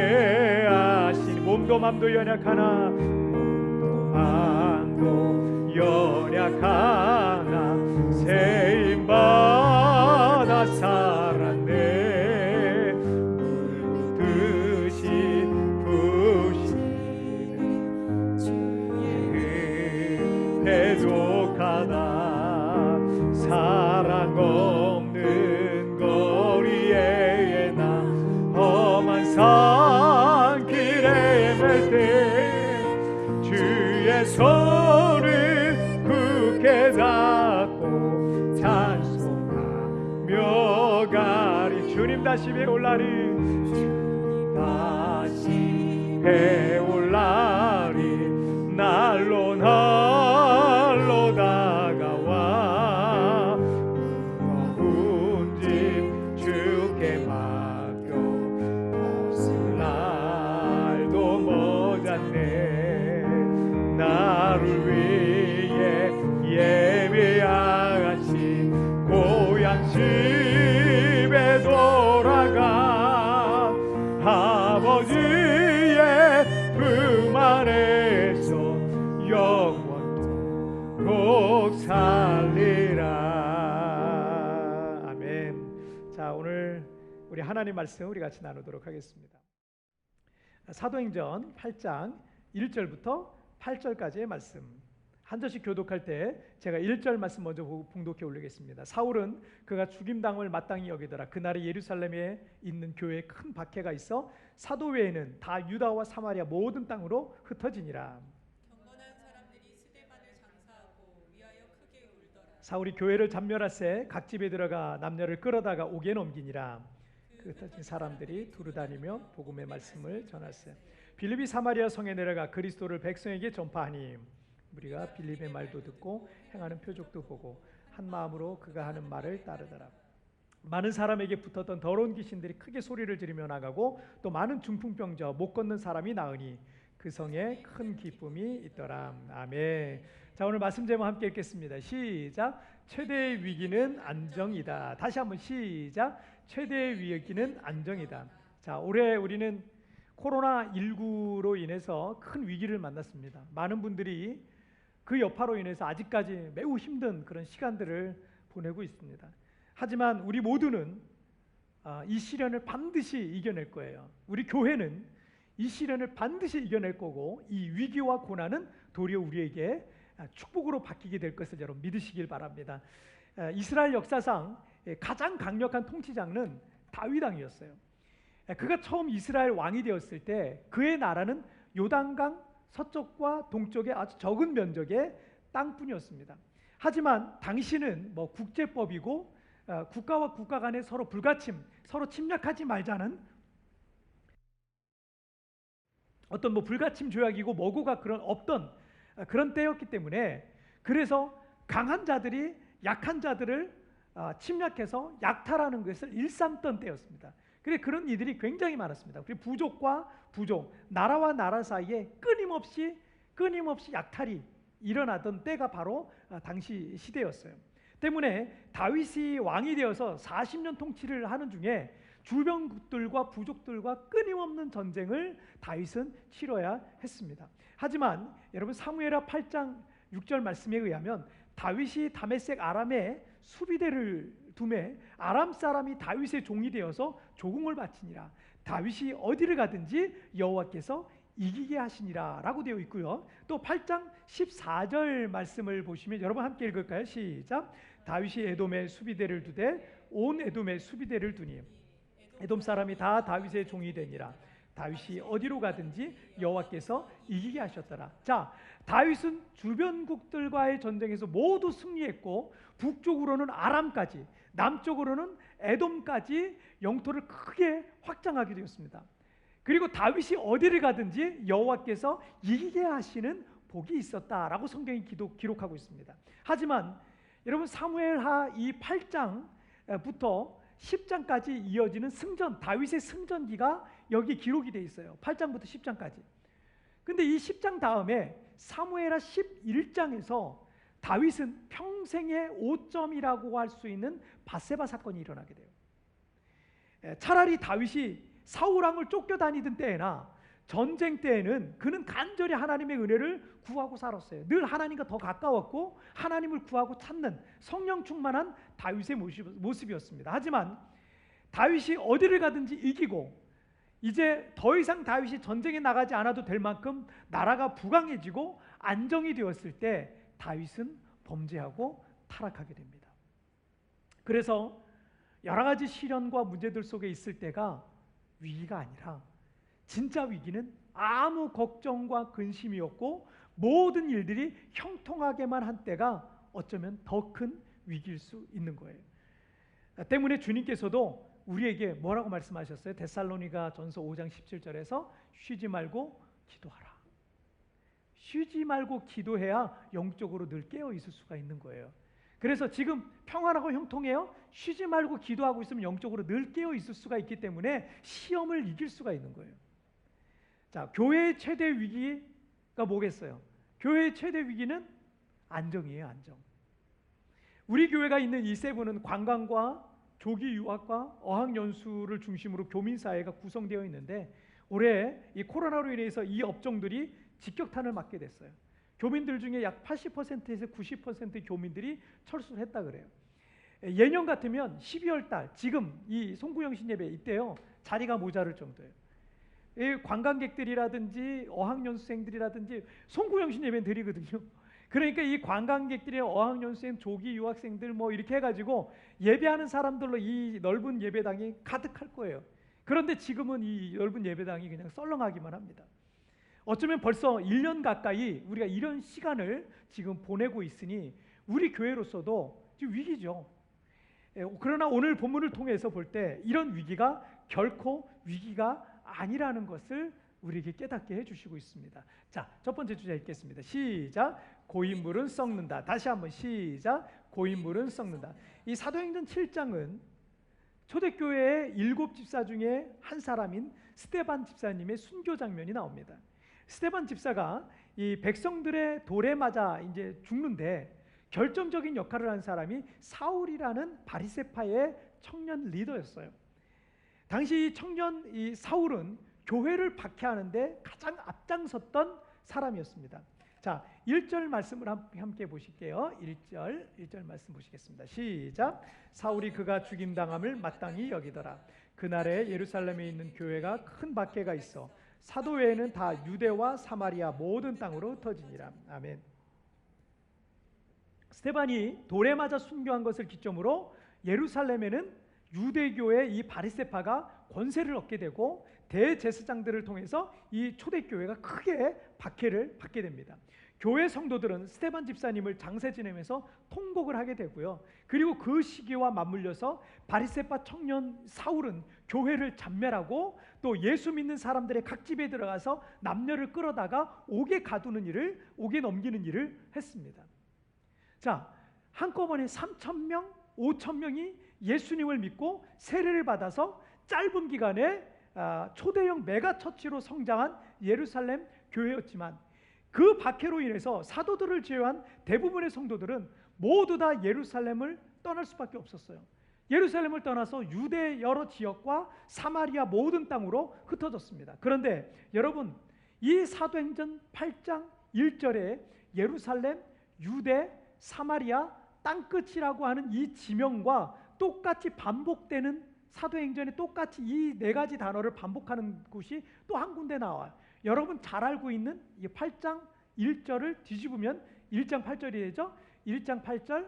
하시니 몸도 맘도 연약하나 세임받아 살았네. 물듯이 부시는 주의 대독하다. 사랑 없는 거리에 나 험한 산길에 맬 때 다시 배울라니 다시 배울라니 날로 날로 다가와 무거운 짐 주께 맡겨 벗을 날도 머졌네 나를 위해 예비하신 고향 집에 돌아가 아버지의 품 안에서 영원토록 살리라. 아멘. 자, 오늘 우리 하나님 말씀 우리 같이 나누도록 하겠습니다. 사도행전 8장 1절부터 8절까지의 말씀 한 절씩 교독할 때 제가 1절 말씀 먼저 봉독해 올리겠습니다. 사울은 그가 죽임당을 마땅히 여기더라. 그날에 예루살렘에 있는 교회에 큰 박해가 있어 사도 외에는 다 유다와 사마리아 모든 땅으로 흩어지니라. 경건한 사람들이 스데반을 장사하고 위하여 크게 울더라. 사울이 교회를 잠멸하세 각 집에 들어가 남녀를 끌어다가 옥에 넘기니라. 그 흩어진 사람들이 두루다니며 복음의 말씀을 전하세. 빌립이 사마리아 성에 내려가 그리스도를 백성에게 전파하니 우리가 빌립의 말도 듣고 행하는 표적도 보고 한 마음으로 그가 하는 말을 따르더라. 많은 사람에게 붙었던 더러운 귀신들이 크게 소리를 지르며 나가고 또 많은 중풍병자 못 걷는 사람이 나으니 그 성에 큰 기쁨이 있더라. 아멘. 자, 오늘 말씀 제목 함께 읽겠습니다. 시작. 최대의 위기는 안정이다. 다시 한번 시작. 최대의 위기는 안정이다. 자, 올해 우리는 코로나19로 인해서 큰 위기를 만났습니다. 많은 분들이 그 여파로 인해서 아직까지 매우 힘든 그런 시간들을 보내고 있습니다. 하지만 우리 모두는 이 시련을 반드시 이겨낼 거예요. 우리 교회는 이 시련을 반드시 이겨낼 거고 이 위기와 고난은 도리어 우리에게 축복으로 바뀌게 될 것을 여러분 믿으시길 바랍니다. 이스라엘 역사상 가장 강력한 통치자는 다윗 왕이었어요. 그가 처음 이스라엘 왕이 되었을 때 그의 나라는 요단강 서쪽과 동쪽의 아주 적은 면적의 땅뿐이었습니다. 하지만 당시는 국제법이고 국가와 국가 간에 서로 불가침, 서로 침략하지 말자는 어떤 불가침 조약이고 뭐고가 없던 그런 때였기 때문에 그래서 강한 자들이 약한 자들을 침략해서 약탈하는 것을 일삼던 때였습니다. 그런 이들이 굉장히 많았습니다. 그리고 부족과 부족, 나라와 나라 사이에 끊임없이 약탈이 일어나던 때가 바로 당시 시대였어요. 때문에 다윗이 왕이 되어서 40년 통치를 하는 중에 주변국들과 부족들과 끊임없는 전쟁을 다윗은 치러야 했습니다. 하지만 여러분 사무엘하 8장 6절 말씀에 의하면 다윗이 다메섹 아람에 수비대를 두매 아람 사람이 다윗의 종이 되어서 조공을 바치니라. 다윗이 어디를 가든지 여호와께서 이기게 하시니라 라고 되어 있고요. 또 8장 14절 말씀을 보시면 여러분 함께 읽을까요? 시작. 다윗이 에돔에 수비대를 두되 온 에돔에 수비대를 두니 에돔 사람이 다 다윗의 종이 되니라. 다윗이 어디로 가든지 여호와께서 이기게 하셨더라. 자, 다윗은 주변국들과의 전쟁에서 모두 승리했고 북쪽으로는 아람까지 남쪽으로는 에돔까지 영토를 크게 확장하게 되었습니다. 그리고 다윗이 어디를 가든지 여호와께서 이기게 하시는 복이 있었다라고 성경이 기록하고 있습니다. 하지만 여러분 사무엘하 이 8장부터 10장까지 이어지는 승전, 다윗의 승전기가 여기 기록이 되어 있어요. 8장부터 10장까지. 근데 이 10장 다음에 사무엘하 11장에서 다윗은 평생의 오점이라고 할 수 있는 밧세바 사건이 일어나게 돼요. 차라리 다윗이 사울 왕을 쫓겨다니던 때나 전쟁 때에는 그는 간절히 하나님의 은혜를 구하고 살았어요. 늘 하나님과 더 가까웠고 하나님을 구하고 찾는 성령 충만한 다윗의 모습이었습니다. 하지만 다윗이 어디를 가든지 이기고 이제 더 이상 다윗이 전쟁에 나가지 않아도 될 만큼 나라가 부강해지고 안정이 되었을 때 다윗은 범죄하고 타락하게 됩니다. 그래서 여러 가지 시련과 문제들 속에 있을 때가 위기가 아니라 진짜 위기는 아무 걱정과 근심이 없고 모든 일들이 형통하게만 한 때가 어쩌면 더 큰 위기일 수 있는 거예요. 때문에 주님께서도 우리에게 뭐라고 말씀하셨어요? 데살로니가 전서 5장 17절에서 쉬지 말고 기도하라. 쉬지 말고 기도해야 영적으로 늘 깨어 있을 수가 있는 거예요. 그래서 지금 평안하고 형통해요? 쉬지 말고 기도하고 있으면 영적으로 늘 깨어 있을 수가 있기 때문에 시험을 이길 수가 있는 거예요. 자, 교회의 최대 위기가 뭐겠어요? 교회의 최대 위기는 안정이에요, 안정. 우리 교회가 있는 이 세부는 관광과 조기 유학과 어학연수를 중심으로 교민사회가 구성되어 있는데 올해 이 코로나로 인해서 이 업종들이 직격탄을 맞게 됐어요. 교민들 중에 약 80%에서 90% 교민들이 철수를 했다 그래요. 예년 같으면 12월 달 지금 이 송구영신 예배 이때요 자리가 모자랄 정도예요. 이 관광객들이라든지 어학연수생들이라든지 송구영신 예배는 드리거든요. 그러니까 이 관광객들이 어학연수생, 조기 유학생들 뭐 이렇게 해가지고 예배하는 사람들로 이 넓은 예배당이 가득할 거예요. 그런데 지금은 이 넓은 예배당이 그냥 썰렁하기만 합니다. 어쩌면 벌써 1년 가까이 우리가 이런 시간을 지금 보내고 있으니 우리 교회로서도 지금 위기죠. 그러나 오늘 본문을 통해서 볼 때 이런 위기가 결코 위기가 아니라는 것을 우리에게 깨닫게 해주시고 있습니다. 자, 첫 번째 주제 읽겠습니다. 시작. 고인물은 썩는다. 다시 한번 시작. 고인물은 썩는다. 이 사도행전 7장은 초대교회의 7집사 중에 한 사람인 스데반 집사님의 순교 장면이 나옵니다. 스데반 집사가 이 백성들의 돌에 맞아 이제 죽는데 결정적인 역할을 한 사람이 사울이라는 바리새파의 청년 리더였어요. 당시 이 청년 이 사울은 교회를 박해하는데 가장 앞장섰던 사람이었습니다. 자, 1절 말씀을 함께 보실게요. 1절 말씀 보시겠습니다. 시작. 사울이 그가 죽임당함을 마땅히 여기더라. 그날에 예루살렘에 있는 교회가 큰 박해가 있어 사도 외에는 다 유대와 사마리아 모든 땅으로 흩어지니라. 아멘. 스데반이 돌에 맞아 순교한 것을 기점으로 예루살렘에는 유대교의 이 바리새파가 권세를 얻게 되고 대제사장들을 통해서 이 초대교회가 크게 박해를 받게 됩니다. 교회 성도들은 스데반 집사님을 장세 지내면서 통곡을 하게 되고요. 그리고 그 시기와 맞물려서 바리새파 청년 사울은 교회를 잔멸하고 또 예수 믿는 사람들의 각 집에 들어가서 남녀를 끌어다가 옥에 가두는 일을, 옥에 넘기는 일을 했습니다. 자, 한꺼번에 3,000명, 5,000명이 예수님을 믿고 세례를 받아서 짧은 기간에 초대형 메가처치로 성장한 예루살렘 교회였지만 그 박해로 인해서 사도들을 제외한 대부분의 성도들은 모두 다 예루살렘을 떠날 수밖에 없었어요. 예루살렘을 떠나서 유대 여러 지역과 사마리아 모든 땅으로 흩어졌습니다. 그런데 여러분, 이 사도행전 8장 1절에 예루살렘, 유대, 사마리아, 땅끝이라고 하는 이 지명과 똑같이 반복되는 사도행전에 똑같이 이 네 가지 단어를 반복하는 곳이 또 한 군데 나와요. 여러분 잘 알고 있는 이 8장 1절을 뒤집으면 1장 8절이 되죠. 1장 8절.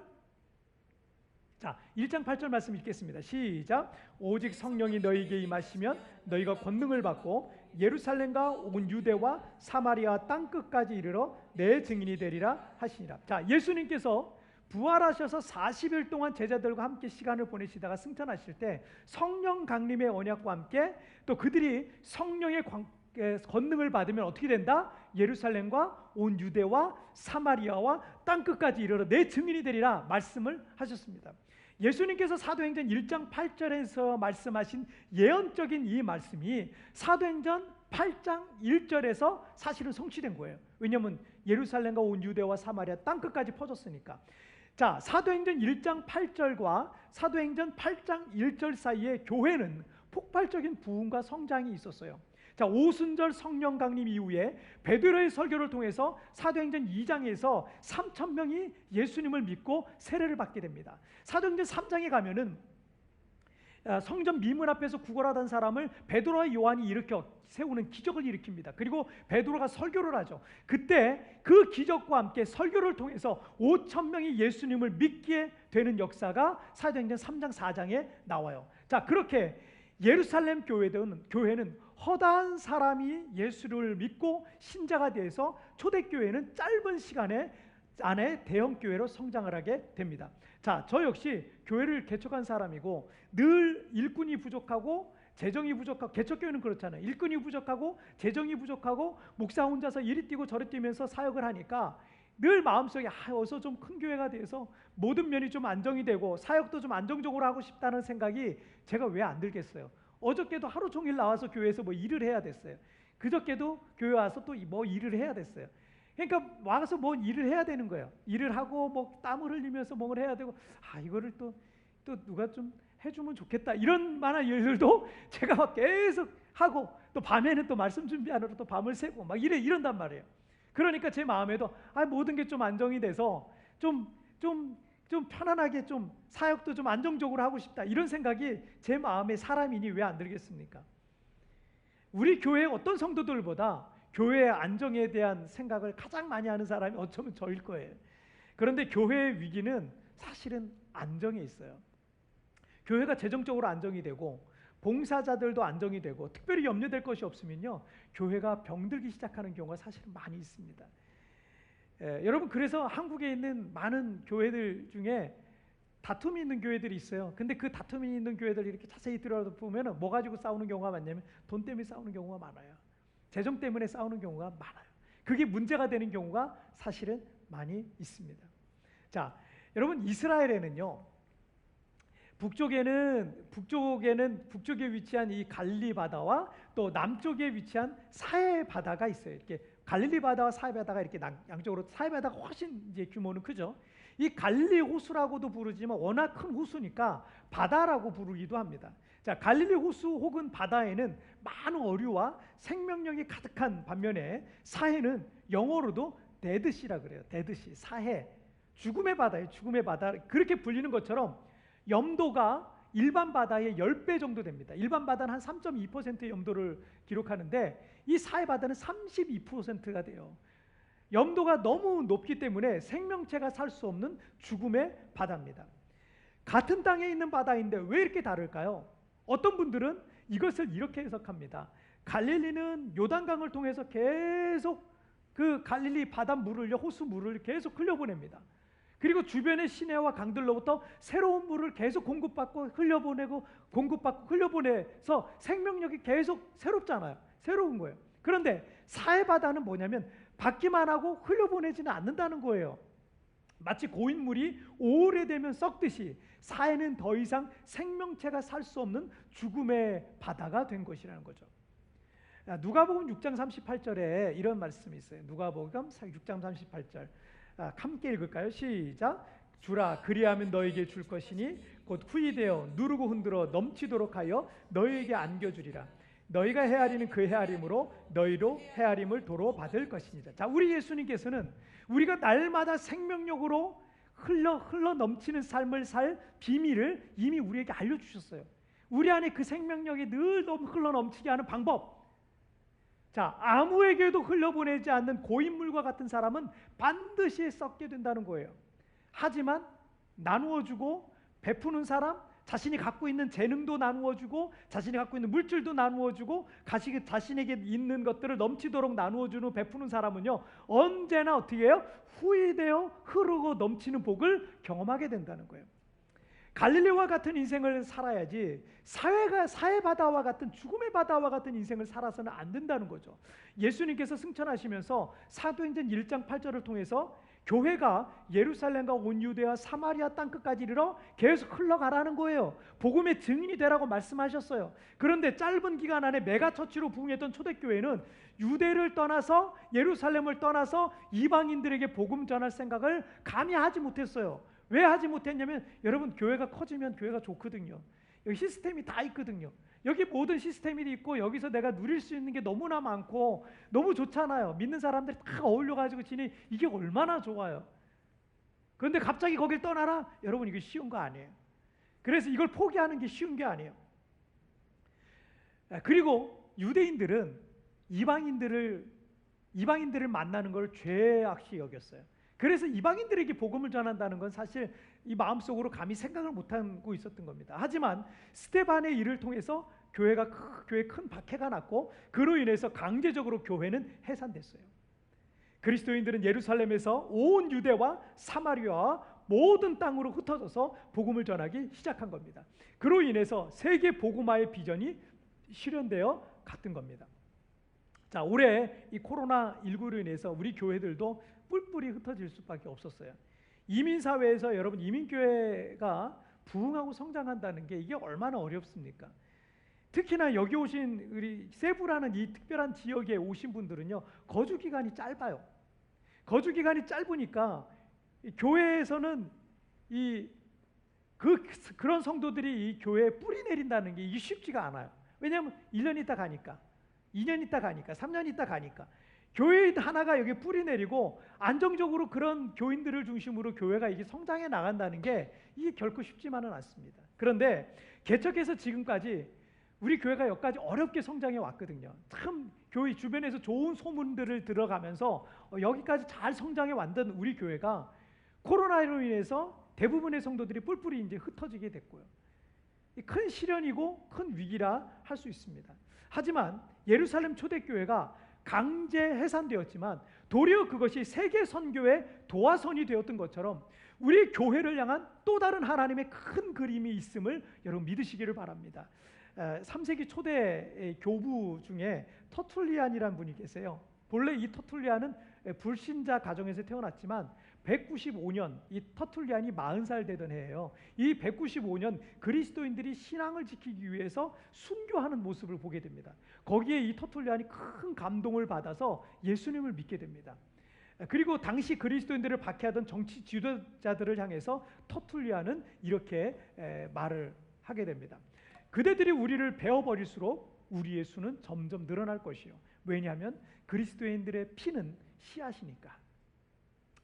자, 1장 8절 말씀 읽겠습니다. 시작. 오직 성령이 너희에게 임하시면 너희가 권능을 받고 예루살렘과 온 유대와 사마리아 땅끝까지 이르러 내 증인이 되리라 하시니라. 자, 예수님께서 부활하셔서 40일 동안 제자들과 함께 시간을 보내시다가 승천하실 때 성령 강림의 언약과 함께 또 그들이 성령의 권능을 받으면 어떻게 된다? 예루살렘과 온 유대와 사마리아와 땅끝까지 이르러 내 증인이 되리라 말씀을 하셨습니다. 예수님께서 사도행전 1장 8절에서 말씀하신 예언적인 이 말씀이 사도행전 8장 1절에서 사실은 성취된 거예요. 왜냐하면 예루살렘과 온 유대와 사마리아 땅끝까지 퍼졌으니까. 자, 사도행전 1장 8절과 사도행전 8장 1절 사이에 교회는 폭발적인 부흥과 성장이 있었어요. 자, 오순절 성령 강림 이후에 베드로의 설교를 통해서 사도행전 2장에서 3,000명이 예수님을 믿고 세례를 받게 됩니다. 사도행전 3장에 가면은 성전 미문 앞에서 구걸하던 사람을 베드로와 요한이 일으켜 세우는 기적을 일으킵니다. 그리고 베드로가 설교를 하죠. 그때 그 기적과 함께 설교를 통해서 5,000명이 예수님을 믿게 되는 역사가 사도행전 3장 4장에 나와요. 자, 그렇게 예루살렘 교회는 허다한 사람이 예수를 믿고 신자가 돼서 초대교회는 짧은 시간에 안에 대형 교회로 성장을 하게 됩니다. 자, 저 역시 교회를 개척한 사람이고 늘 일꾼이 부족하고 재정이 부족하고, 개척교회는 그렇잖아요. 일꾼이 부족하고 재정이 부족하고 목사 혼자서 이리 뛰고 저리 뛰면서 사역을 하니까 늘 마음속에 어서 좀 큰 교회가 돼서 모든 면이 좀 안정이 되고 사역도 좀 안정적으로 하고 싶다는 생각이 제가 왜 안 들겠어요. 어저께도 하루 종일 나와서 교회에서 뭐 일을 해야 됐어요. 그저께도 교회 와서 또 뭐 일을 해야 됐어요. 그러니까 와서 뭐 일을 해야 되는 거예요. 일을 하고 뭐 땀을 흘리면서 뭘 해야 되고, 이거를 또 누가 좀 해주면 좋겠다, 이런 만한 일들도 제가 막 계속 하고, 또 밤에는 또 말씀 준비하느라 또 밤을 새고 막 이런단 말이에요. 그러니까 제 마음에도 모든 게 좀 안정이 돼서 좀 편안하게 좀 사역도 좀 안정적으로 하고 싶다, 이런 생각이 제 마음에 사람이니 왜 안 들겠습니까? 우리 교회 어떤 성도들보다 교회의 안정에 대한 생각을 가장 많이 하는 사람이 어쩌면 저일 거예요. 그런데 교회의 위기는 사실은 안정에 있어요. 교회가 재정적으로 안정이 되고 봉사자들도 안정이 되고 특별히 염려될 것이 없으면요, 교회가 병들기 시작하는 경우가 사실은 많이 있습니다. 여러분, 그래서 한국에 있는 많은 교회들 중에 다툼이 있는 교회들이 있어요. 근데 그 다툼이 있는 교회들 이렇게 자세히 들여다보면 뭐 가지고 싸우는 경우가 많냐면 돈 때문에 싸우는 경우가 많아요. 재정 때문에 싸우는 경우가 많아요. 그게 문제가 되는 경우가 사실은 많이 있습니다. 자, 여러분, 이스라엘에는요, 북쪽에 위치한 이 갈릴리 바다와 또 남쪽에 위치한 사해 바다가 있어요. 이렇게 갈릴리 바다와 사해 바다가 이렇게 양쪽으로, 사해 바다가 훨씬 이제 규모는 크죠. 이 갈릴리 호수라고도 부르지만 워낙 큰 호수니까 바다라고 부르기도 합니다. 자, 갈릴리 호수 혹은 바다에는 많은 어류와 생명력이 가득한 반면에 사해는 영어로도 데드시라 그래요. 데드시, 사해, 죽음의 바다예요. 죽음의 바다, 그렇게 불리는 것처럼 염도가 일반 바다의 10배 정도 됩니다. 일반 바다는 한 3.2%의 염도를 기록하는데 이 사해 바다는 32%가 돼요. 염도가 너무 높기 때문에 생명체가 살 수 없는 죽음의 바다입니다. 같은 땅에 있는 바다인데 왜 이렇게 다를까요? 어떤 분들은 이것을 이렇게 해석합니다. 갈릴리는 요단강을 통해서 계속 그 갈릴리 바다 물을요, 호수 물을 계속 흘려보냅니다. 그리고 주변의 시내와 강들로부터 새로운 물을 계속 공급받고 흘려보내서 생명력이 계속 새롭잖아요. 새로운 거예요. 그런데 사해바다는 뭐냐면 받기만 하고 흘려보내지는 않는다는 거예요. 마치 고인물이 오래되면 썩듯이 사해는 더 이상 생명체가 살 수 없는 죽음의 바다가 된 것이라는 거죠. 누가복음 6장 38절에 이런 말씀이 있어요. 누가복음 6장 38절, 함께 읽을까요? 시작. 주라, 그리하면 너에게 줄 것이니 곧 후이되어 누르고 흔들어 넘치도록 하여 너에게 안겨주리라. 너희가 헤아리는 그 헤아림으로 너희도 헤아림을 도로 받을 것이니라. 자, 우리 예수님께서는 우리가 날마다 생명력으로 흘러 넘치는 삶을 살 비밀을 이미 우리에게 알려주셨어요. 우리 안에 그 생명력이 늘 흘러 넘치게 하는 방법. 자, 아무에게도 흘려보내지 않는 고인물과 같은 사람은 반드시 썩게 된다는 거예요. 하지만 나누어주고 베푸는 사람, 자신이 갖고 있는 재능도 나누어주고 자신이 갖고 있는 물질도 나누어주고 자신에게 있는 것들을 넘치도록 나누어주는, 베푸는 사람은요, 언제나 어떻게 해요? 후이되어 흐르고 넘치는 복을 경험하게 된다는 거예요. 갈릴리와 같은 인생을 살아야지 사해 바다와 같은, 죽음의 바다와 같은 인생을 살아서는 안 된다는 거죠. 예수님께서 승천하시면서 사도행전 1장 8절을 통해서 교회가 예루살렘과 온 유대와 사마리아 땅끝까지 이르러 계속 흘러가라는 거예요. 복음의 증인이 되라고 말씀하셨어요. 그런데 짧은 기간 안에 메가처치로 부흥했던 초대교회는 유대를 떠나서, 예루살렘을 떠나서 이방인들에게 복음 전할 생각을 감히 하지 못했어요. 왜 하지 못했냐면, 여러분, 교회가 커지면 교회가 좋거든요. 여기 시스템이 다 있거든요. 여기 모든 시스템이 있고 여기서 내가 누릴 수 있는 게 너무나 많고 너무 좋잖아요. 믿는 사람들이 다 어울려가지고 지니 이게 얼마나 좋아요. 그런데 갑자기 거길 떠나라? 여러분, 이게 쉬운 거 아니에요. 그래서 이걸 포기하는 게 쉬운 게 아니에요. 그리고 유대인들은 이방인들을 만나는 걸 죄악시 여겼어요. 그래서 이방인들에게 복음을 전한다는 건 사실 이 마음속으로 감히 생각을 못하고 있었던 겁니다. 하지만 스데반의 일을 통해서 교회에 큰 박해가 났고 그로 인해서 강제적으로 교회는 해산됐어요. 그리스도인들은 예루살렘에서 온 유대와 사마리아와 모든 땅으로 흩어져서 복음을 전하기 시작한 겁니다. 그로 인해서 세계 복음화의 비전이 실현되어 갔던 겁니다. 자, 올해 이 코로나19로 인해서 우리 교회들도 뿔뿔이 흩어질 수밖에 없었어요. 이민사회에서 여러분 이민교회가 부흥하고 성장한다는 게 이게 얼마나 어렵습니까? 특히나 여기 오신 우리 세부라는 이 특별한 지역에 오신 분들은요, 거주 기간이 짧아요. 거주 기간이 짧으니까 교회에서는 그런 성도들이 이 교회에 뿌리 내린다는 게 이게 쉽지가 않아요. 왜냐하면 1년 있다 가니까, 2년 있다 가니까, 3년 있다 가니까 교회 하나가 여기 뿌리 내리고 안정적으로 그런 교인들을 중심으로 교회가 이게 성장해 나간다는 게 이게 결코 쉽지만은 않습니다. 그런데 개척해서 지금까지 우리 교회가 여기까지 어렵게 성장해 왔거든요. 참 교회 주변에서 좋은 소문들을 들어가면서 여기까지 잘 성장해 왔던 우리 교회가 코로나로 인해서 대부분의 성도들이 뿔뿔이 이제 흩어지게 됐고요. 큰 시련이고 큰 위기라 할 수 있습니다. 하지만 예루살렘 초대교회가 강제 해산되었지만 도리어 그것이 세계 선교의 도화선이 되었던 것처럼 우리 교회를 향한 또 다른 하나님의 큰 그림이 있음을 여러분 믿으시기를 바랍니다. 3세기 초대 교부 중에 터툴리안이라는 분이 계세요. 본래 이 터툴리안은 불신자 가정에서 태어났지만 195년 이 터툴리안이 40살 되던 해예요. 이 195년 그리스도인들이 신앙을 지키기 위해서 순교하는 모습을 보게 됩니다. 거기에 이 터툴리안이 큰 감동을 받아서 예수님을 믿게 됩니다. 그리고 당시 그리스도인들을 박해하던 정치 지도자들을 향해서 터툴리안은 이렇게 말을 하게 됩니다. 그대들이 우리를 베어버릴수록 우리의 수는 점점 늘어날 것이요. 왜냐하면 그리스도인들의 피는 씨앗이니까.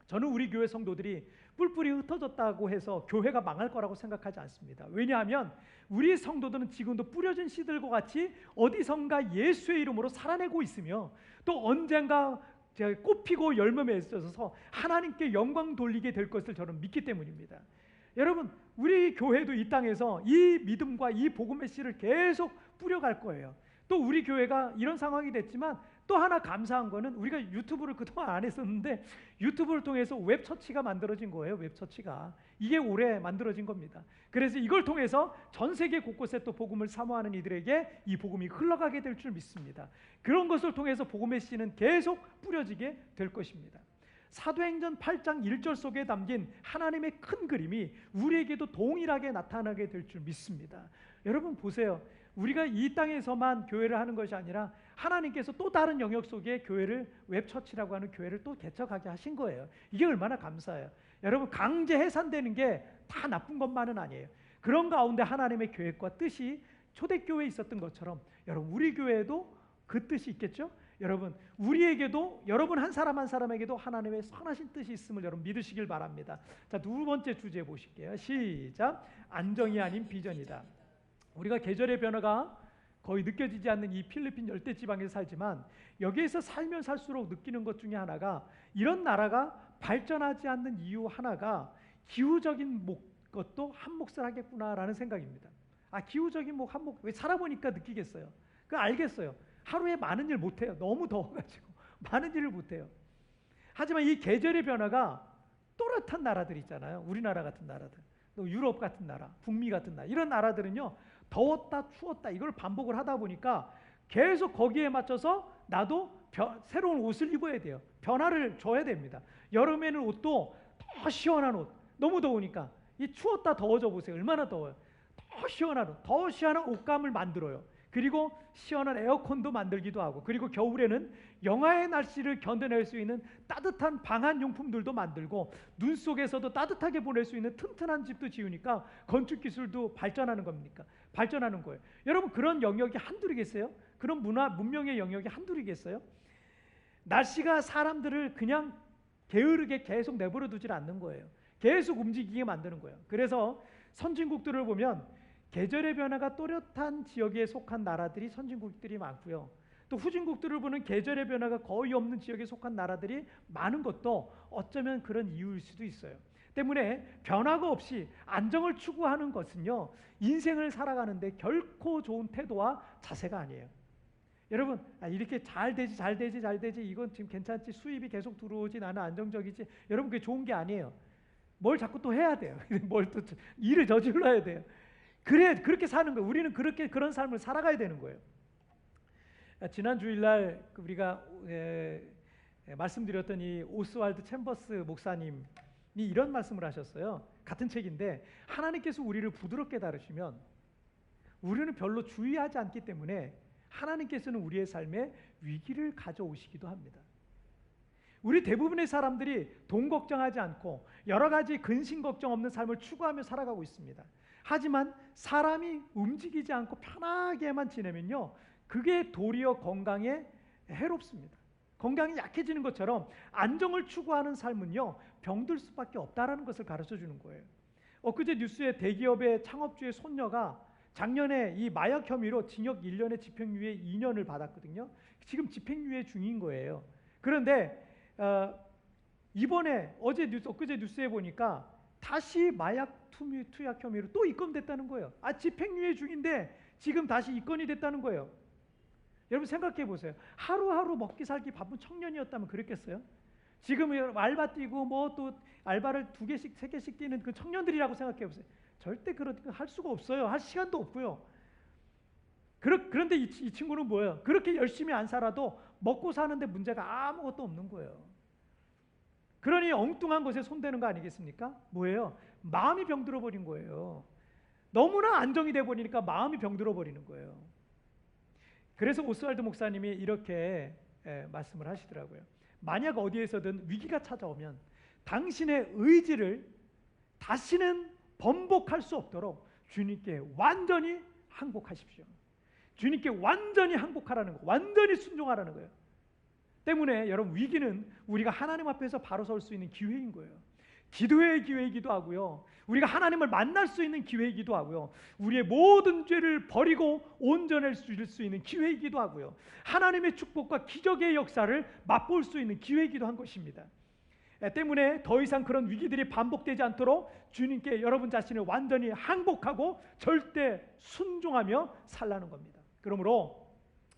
저는 우리 교회 성도들이 뿔뿔이 흩어졌다고 해서 교회가 망할 거라고 생각하지 않습니다. 왜냐하면 우리 성도들은 지금도 뿌려진 씨들과 같이 어디선가 예수의 이름으로 살아내고 있으며 또 언젠가 꽃피고 열매 맺어서 하나님께 영광 돌리게 될 것을 저는 믿기 때문입니다. 여러분, 우리 교회도 이 땅에서 이 믿음과 이 복음의 씨를 계속 뿌려갈 거예요. 또 우리 교회가 이런 상황이 됐지만 또 하나 감사한 거는 우리가 유튜브를 그동안 안 했었는데 유튜브를 통해서 웹처치가 만들어진 거예요. 웹처치가 이게 올해 만들어진 겁니다. 그래서 이걸 통해서 전 세계 곳곳에 또 복음을 사모하는 이들에게 이 복음이 흘러가게 될 줄 믿습니다. 그런 것을 통해서 복음의 씨는 계속 뿌려지게 될 것입니다. 사도행전 8장 1절 속에 담긴 하나님의 큰 그림이 우리에게도 동일하게 나타나게 될 줄 믿습니다. 여러분 보세요. 우리가 이 땅에서만 교회를 하는 것이 아니라 하나님께서 또 다른 영역 속에 교회를 웹처치라고 하는 교회를 또 개척하게 하신 거예요. 이게 얼마나 감사해요. 여러분 강제 해산되는 게 다 나쁜 것만은 아니에요. 그런 가운데 하나님의 계획과 뜻이 초대교회에 있었던 것처럼 여러분 우리 교회에도 그 뜻이 있겠죠? 여러분 우리에게도 여러분 한 사람 한 사람에게도 하나님의 선하신 뜻이 있음을 여러분 믿으시길 바랍니다. 자, 두 번째 주제 보실게요. 시작. 안정이 아닌 비전이다. 우리가 계절의 변화가 거의 느껴지지 않는 이 필리핀 열대지방에서 살지만 여기에서 살면 살수록 느끼는 것 중에 하나가 이런 나라가 발전하지 않는 이유 하나가 기후적인 것도 한 몫을 하겠구나라는 생각입니다. 기후적인 한 몫, 왜 살아보니까 느끼겠어요. 알겠어요. 하루에 많은 일 못해요. 너무 더워가지고 많은 일을 못해요. 하지만 이 계절의 변화가 또렷한 나라들 있잖아요. 우리나라 같은 나라들, 또 유럽 같은 나라, 북미 같은 나라, 이런 나라들은요 더웠다 추웠다 이걸 반복을 하다 보니까 계속 거기에 맞춰서 나도 새로운 옷을 입어야 돼요. 변화를 줘야 됩니다. 여름에는 옷도 더 시원한 옷, 너무 더우니까 이 추웠다 더워져 보세요. 얼마나 더워요. 더 시원한 옷감을 만들어요. 그리고 시원한 에어컨도 만들기도 하고, 그리고 겨울에는 영하의 날씨를 견뎌낼 수 있는 따뜻한 방한 용품들도 만들고, 눈 속에서도 따뜻하게 보낼 수 있는 튼튼한 집도 지으니까 건축 기술도 발전하는 겁니까? 발전하는 거예요. 여러분 그런 영역이 한둘이겠어요? 그런 문명의 영역이 한둘이겠어요? 날씨가 사람들을 그냥 게으르게 계속 내버려 두질 않는 거예요. 계속 움직이게 만드는 거예요. 그래서 선진국들을 보면 계절의 변화가 또렷한 지역에 속한 나라들이 선진국들이 많고요. 또 후진국들을 보는 계절의 변화가 거의 없는 지역에 속한 나라들이 많은 것도 어쩌면 그런 이유일 수도 있어요. 때문에 변화가 없이 안정을 추구하는 것은요 인생을 살아가는데 결코 좋은 태도와 자세가 아니에요. 여러분, 이렇게 잘 되지 이건 지금 괜찮지, 수입이 계속 들어오지, 나는 안정적이지, 여러분 그게 좋은 게 아니에요. 뭘 자꾸 또 해야 돼요. 뭘 또 일을 저질러야 돼요. 그래, 그렇게 사는 거예요. 우리는 그런 삶을 살아가야 되는 거예요. 지난 주일날 우리가 말씀드렸던 이 오스왈드 챔버스 목사님이 이런 말씀을 하셨어요. 같은 책인데, 하나님께서 우리를 부드럽게 다루시면 우리는 별로 주의하지 않기 때문에 하나님께서는 우리의 삶에 위기를 가져오시기도 합니다. 우리 대부분의 사람들이 돈 걱정하지 않고 여러 가지 근심 걱정 없는 삶을 추구하며 살아가고 있습니다. 하지만 사람이 움직이지 않고 편하게만 지내면요, 그게 도리어 건강에 해롭습니다. 건강이 약해지는 것처럼 안정을 추구하는 삶은요, 병들 수밖에 없다라는 것을 가르쳐 주는 거예요. 엊그제 뉴스에 대기업의 창업주의 손녀가 작년에 이 마약 혐의로 징역 1년에 집행유예 2년을 받았거든요. 지금 집행유예 중인 거예요. 그런데 이번에 엊그제 뉴스에 보니까 다시 마약 투약 혐의로 또 입건됐다는 거예요. 집행유예 중인데 지금 다시 입건이 됐다는 거예요. 여러분 생각해 보세요. 하루하루 먹기 살기 바쁜 청년이었다면 그랬겠어요? 지금 알바 뛰고 뭐 또 알바를 2개씩 3개씩 뛰는 그 청년들이라고 생각해 보세요. 절대 그렇게 할 수가 없어요. 할 시간도 없고요. 그런데 이 친구는 뭐예요? 그렇게 열심히 안 살아도 먹고 사는데 문제가 아무것도 없는 거예요. 그러니 엉뚱한 것에 손대는 거 아니겠습니까? 뭐예요? 마음이 병들어 버린 거예요. 너무나 안정이 돼 버리니까 마음이 병들어 버리는 거예요. 그래서 오스왈드 목사님이 이렇게 말씀을 하시더라고요. 만약 어디에서든 위기가 찾아오면 당신의 의지를 다시는 번복할 수 없도록 주님께 완전히 항복하십시오. 주님께 완전히 항복하라는 거, 완전히 순종하라는 거예요. 때문에 여러분, 위기는 우리가 하나님 앞에서 바로 설 수 있는 기회인 거예요. 기도의 기회이기도 하고요, 우리가 하나님을 만날 수 있는 기회이기도 하고요, 우리의 모든 죄를 버리고 온전해질 수 있는 기회이기도 하고요, 하나님의 축복과 기적의 역사를 맛볼 수 있는 기회이기도 한 것입니다. 때문에 더 이상 그런 위기들이 반복되지 않도록 주님께 여러분 자신을 완전히 항복하고 절대 순종하며 살라는 겁니다. 그러므로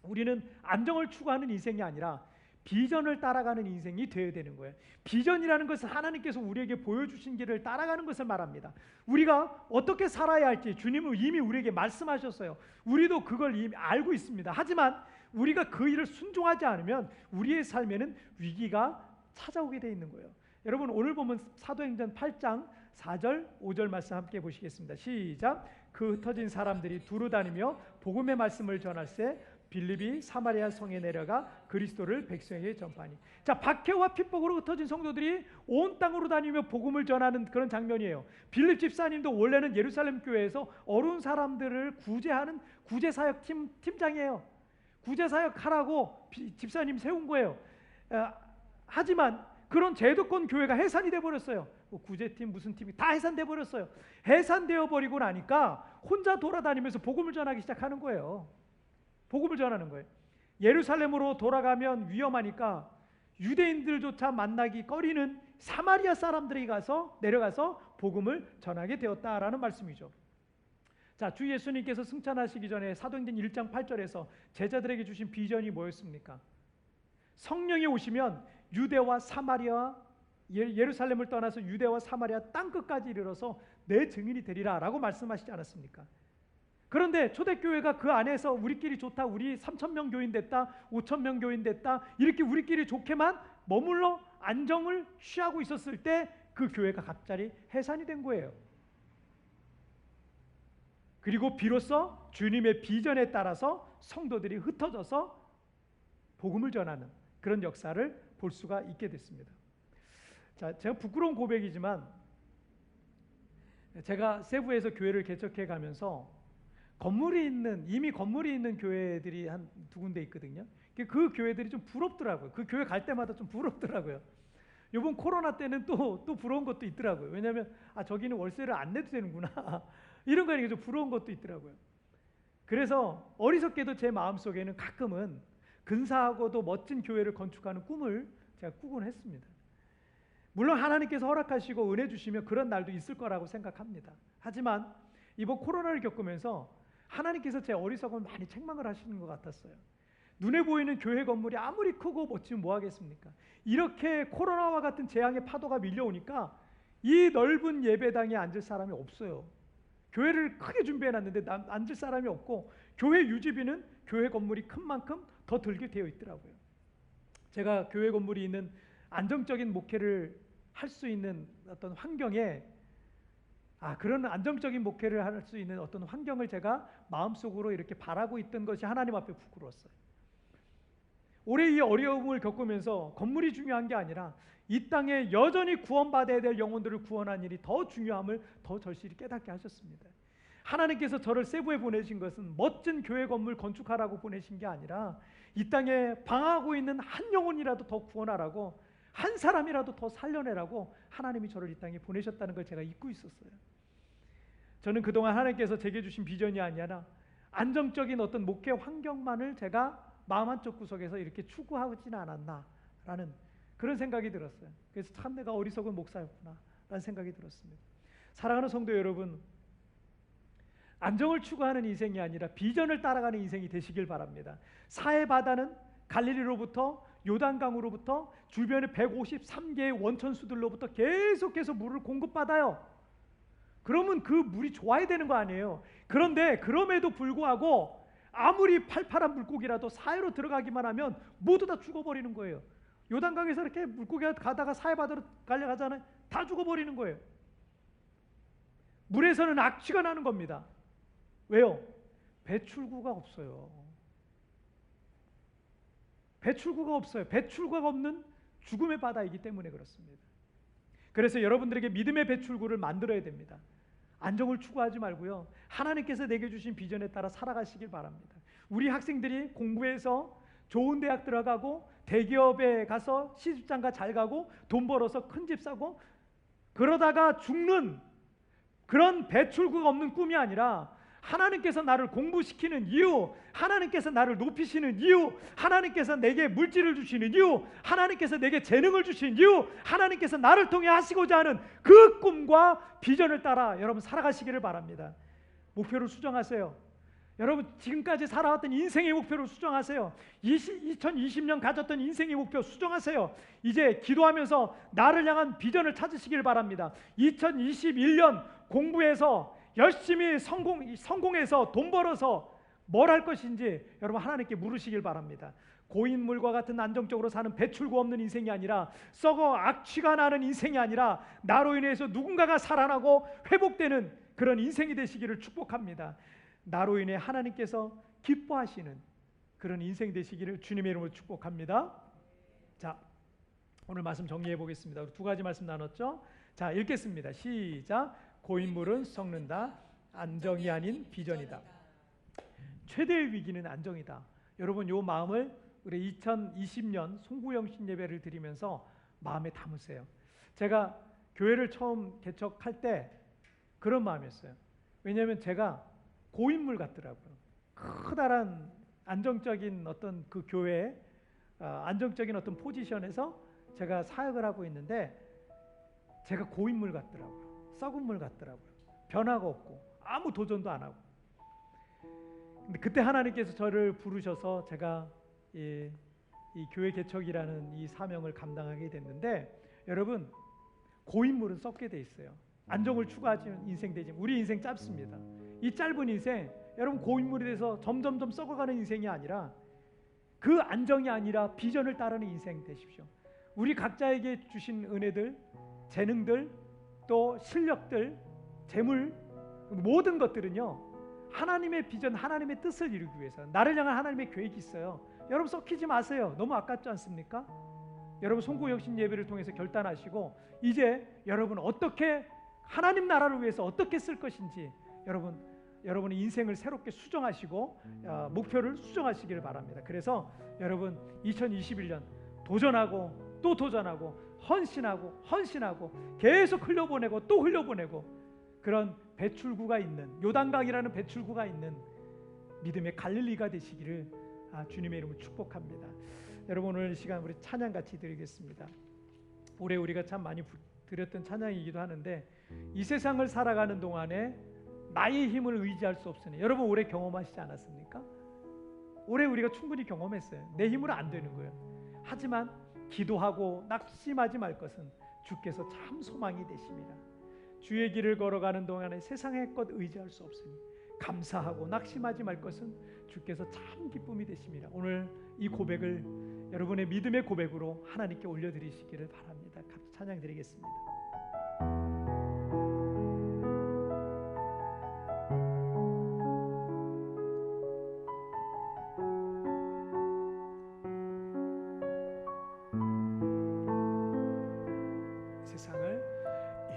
우리는 안정을 추구하는 인생이 아니라 비전을 따라가는 인생이 되어야 되는 거예요. 비전이라는 것은 하나님께서 우리에게 보여주신 길을 따라가는 것을 말합니다. 우리가 어떻게 살아야 할지 주님은 이미 우리에게 말씀하셨어요. 우리도 그걸 이미 알고 있습니다. 하지만 우리가 그 일을 순종하지 않으면 우리의 삶에는 위기가 찾아오게 되어 있는 거예요. 여러분, 오늘 보면 사도행전 8장 4절 5절 말씀 함께 보시겠습니다. 시작. 그 흩어진 사람들이 두루 다니며 복음의 말씀을 전할세 빌립이 사마리아 성에 내려가 그리스도를 백성에게 전파하니. 자, 박해와 핍박으로 흩어진 성도들이 온 땅으로 다니며 복음을 전하는 그런 장면이에요. 빌립 집사님도 원래는 예루살렘 교회에서 어려운 사람들을 구제하는 구제사역 팀장이에요. 구제사역 하라고 집사님 세운 거예요. 하지만 그런 제도권 교회가 해산이 돼 버렸어요. 구제팀 무슨 팀이 다 해산돼 버렸어요. 해산되어 버리고 나니까 혼자 돌아다니면서 복음을 전하기 시작하는 거예요. 복음을 전하는 거예요. 예루살렘으로 돌아가면 위험하니까 유대인들조차 만나기 꺼리는 사마리아 사람들이 내려가서 복음을 전하게 되었다라는 말씀이죠. 자, 주 예수님께서 승천하시기 전에 사도행전 1장 8절에서 제자들에게 주신 비전이 뭐였습니까? 성령이 오시면 유대와 사마리아, 예루살렘을 떠나서 유대와 사마리아 땅끝까지 이르러서 내 증인이 되리라 라고 말씀하시지 않았습니까? 그런데 초대교회가 그 안에서 우리끼리 좋다, 우리 3,000명 교인 됐다, 5,000명 교인 됐다, 이렇게 우리끼리 좋게만 머물러 안정을 취하고 있었을 때 그 교회가 갑자기 해산이 된 거예요. 그리고 비로소 주님의 비전에 따라서 성도들이 흩어져서 복음을 전하는 그런 역사를 볼 수가 있게 됐습니다. 자, 제가 부끄러운 고백이지만 제가 세부에서 교회를 개척해 가면서 이미 건물이 있는 교회들이 한 2군데 있거든요. 그 교회들이 좀 부럽더라고요. 그 교회 갈 때마다 좀 부럽더라고요. 이번 코로나 때는 또 부러운 것도 있더라고요. 왜냐하면 저기는 월세를 안 내도 되는구나 이런 거니까 좀 부러운 것도 있더라고요. 그래서 어리석게도 제 마음속에는 가끔은 근사하고도 멋진 교회를 건축하는 꿈을 제가 꾸곤 했습니다. 물론 하나님께서 허락하시고 은혜 주시면 그런 날도 있을 거라고 생각합니다. 하지만 이번 코로나를 겪으면서 하나님께서 제 어리석음을 많이 책망을 하시는 것 같았어요. 눈에 보이는 교회 건물이 아무리 크고 멋지면 뭐 하겠습니까? 이렇게 코로나와 같은 재앙의 파도가 밀려오니까 이 넓은 예배당에 앉을 사람이 없어요. 교회를 크게 준비해놨는데 앉을 사람이 없고 교회 유지비는 교회 건물이 큰 만큼 더 들게 되어 있더라고요. 제가 교회 건물이 있는 안정적인 목회를 할 수 있는 어떤 환경에 그런 안정적인 목회를 할 수 있는 어떤 환경을 제가 마음속으로 이렇게 바라고 있던 것이 하나님 앞에 부끄러웠어요. 올해 이 어려움을 겪으면서 건물이 중요한 게 아니라 이 땅에 여전히 구원받아야 될 영혼들을 구원하는 일이 더 중요함을 더 절실히 깨닫게 하셨습니다. 하나님께서 저를 세부에 보내신 것은 멋진 교회 건물 건축하라고 보내신 게 아니라 이 땅에 방황하고 있는 한 영혼이라도 더 구원하라고, 한 사람이라도 더 살려내라고 하나님이 저를 이 땅에 보내셨다는 걸 제가 잊고 있었어요. 저는 그동안 하나님께서 제게 주신 비전이 아니라 안정적인 어떤 목회 환경만을 제가 마음 한쪽 구석에서 이렇게 추구하지는 않았나라는 그런 생각이 들었어요. 그래서 참 내가 어리석은 목사였구나 라는 생각이 들었습니다. 사랑하는 성도 여러분, 안정을 추구하는 인생이 아니라 비전을 따라가는 인생이 되시길 바랍니다. 사해 바다는 갈릴리로부터 요단강으로부터 주변의 153개의 원천수들로부터 계속해서 물을 공급받아요. 그러면 그 물이 좋아야 되는 거 아니에요. 그런데 그럼에도 불구하고 아무리 팔팔한 물고기라도 사해로 들어가기만 하면 모두 다 죽어버리는 거예요. 요단강에서 이렇게 물고기가 가다가 사해 바다로 갈려가잖아요. 다 죽어버리는 거예요. 물에서는 악취가 나는 겁니다. 왜요? 배출구가 없어요. 배출구가 없어요. 배출구가 없는 죽음의 바다이기 때문에 그렇습니다. 그래서 여러분들에게 믿음의 배출구를 만들어야 됩니다. 안정을 추구하지 말고요, 하나님께서 내게 주신 비전에 따라 살아가시길 바랍니다. 우리 학생들이 공부해서 좋은 대학 들어가고 대기업에 가서 시집장가 잘 가고 돈 벌어서 큰 집 사고 그러다가 죽는 그런 배출구가 없는 꿈이 아니라 하나님께서 나를 공부시키는 이유, 하나님께서 나를 높이시는 이유, 하나님께서 내게 물질을 주시는 이유, 하나님께서 내게 재능을 주시는 이유, 하나님께서 나를 통해 하시고자 하는 그 꿈과 비전을 따라 여러분 살아가시기를 바랍니다. 목표를 수정하세요. 여러분 지금까지 살아왔던 인생의 목표를 수정하세요. 2020년 가졌던 인생의 목표 수정하세요. 이제 기도하면서 나를 향한 비전을 찾으시길 바랍니다. 2021년 공부해서 열심히 성공해서 돈 벌어서 뭘 할 것인지 여러분 하나님께 물으시길 바랍니다. 고인물과 같은 안정적으로 사는 배출구 없는 인생이 아니라 썩어 악취가 나는 인생이 아니라 나로 인해서 누군가가 살아나고 회복되는 그런 인생이 되시기를 축복합니다. 나로 인해 하나님께서 기뻐하시는 그런 인생 되시기를 주님의 이름으로 축복합니다. 자, 오늘 말씀 정리해 보겠습니다. 우리 두 가지 말씀 나눴죠? 자, 읽겠습니다. 시작. 고인물은 썩는다. 안정이 아닌 비전이다. 최대의 위기는 안정이다. 여러분 이 마음을 우리 2020년 송구영신 예배를 드리면서 마음에 담으세요. 제가 교회를 처음 개척할 때 그런 마음이었어요. 왜냐하면 제가 고인물 같더라고요. 커다란 안정적인 어떤 그 교회에 안정적인 어떤 포지션에서 제가 사역을 하고 있는데 제가 고인물 같더라고요. 썩은 물 같더라고요. 변화가 없고 아무 도전도 안 하고. 근데 그때 하나님께서 저를 부르셔서 제가 이 교회 개척이라는 이 사명을 감당하게 됐는데, 여러분 고인물은 썩게 돼 있어요. 안정을 추구하지는 인생 되지. 우리 인생 짧습니다. 이 짧은 인생 여러분 고인물이 돼서 점점점 썩어가는 인생이 아니라 그 안정이 아니라 비전을 따르는 인생 되십시오. 우리 각자에게 주신 은혜들, 재능들, 또 실력들, 재물, 모든 것들은요 하나님의 비전, 하나님의 뜻을 이루기 위해서 나를 향한 하나님의 계획이 있어요. 여러분 썩히지 마세요. 너무 아깝지 않습니까? 여러분 송구영신 예배를 통해서 결단하시고 이제 여러분 어떻게 하나님 나라를 위해서 어떻게 쓸 것인지 여러분의 인생을 새롭게 수정하시고 목표를 수정하시기를 바랍니다. 그래서 여러분 2021년 도전하고 또 도전하고 헌신하고 계속 흘려보내고 또 흘려보내고 그런 배출구가 있는 요단강이라는 배출구가 있는 믿음의 갈릴리가 되시기를 주님의 이름으로 축복합니다. 여러분 오늘 이 시간 우리 찬양 같이 드리겠습니다. 올해 우리가 참 많이 드렸던 찬양이기도 하는데 이 세상을 살아가는 동안에 나의 힘을 의지할 수 없으니 여러분 올해 경험하시지 않았습니까? 올해 우리가 충분히 경험했어요. 내 힘으로 안 되는 거예요. 하지만 기도하고 낙심하지 말 것은 주께서 참 소망이 되십니다. 주의 길을 걸어가는 동안에 세상의 것 의지할 수 없으니 감사하고 낙심하지 말 것은 주께서 참 기쁨이 되십니다. 오늘 이 고백을 여러분의 믿음의 고백으로 하나님께 올려드리시기를 바랍니다. 같이 찬양 드리겠습니다.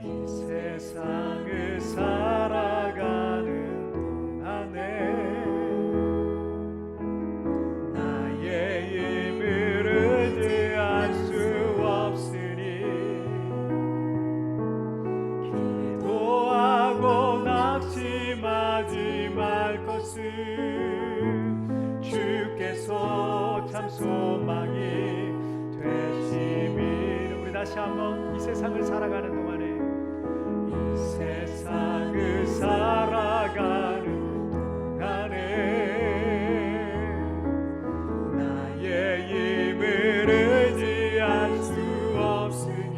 이 세상을 살아가는 동안에 나의 힘을 의지할 수 없으니 기도하고 낙심하지 말 것을 주께서 참 소망이 되심이라. 우리 다시 한번 이 세상을 살아가는 동안에 세상을 살아가는 동안에 나의 힘을 의지할 수 없으니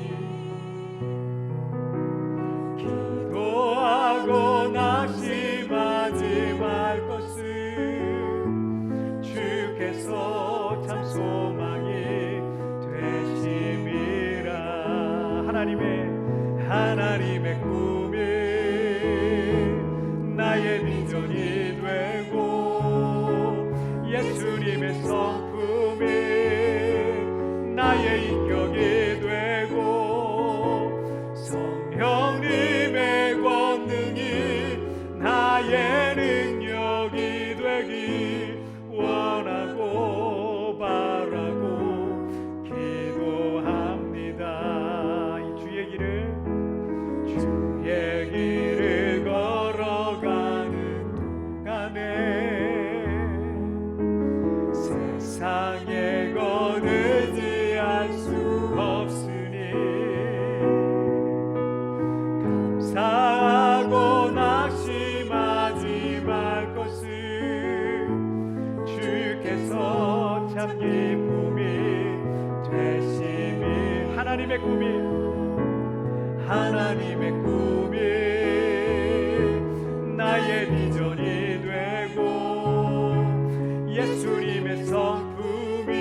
기도하고 낙심하지 말 것을 주께서 참 소망이 되심이라. 하나님의 꿈이 나의 비전이 되고 예수님의 성품이 나의 인격이 되고 성령님의 권능이 나의 능력이 되기 원하고 바라고 기도합니다. 이 주의 길을 걸어가는 동안에 세상의 것 의지할 수 없으니 감사하고 낙심하지 말 것을 주께서 참 기쁨이 되심이. 하나님의 꿈이 나의 비전이 되고 예수님의 성품이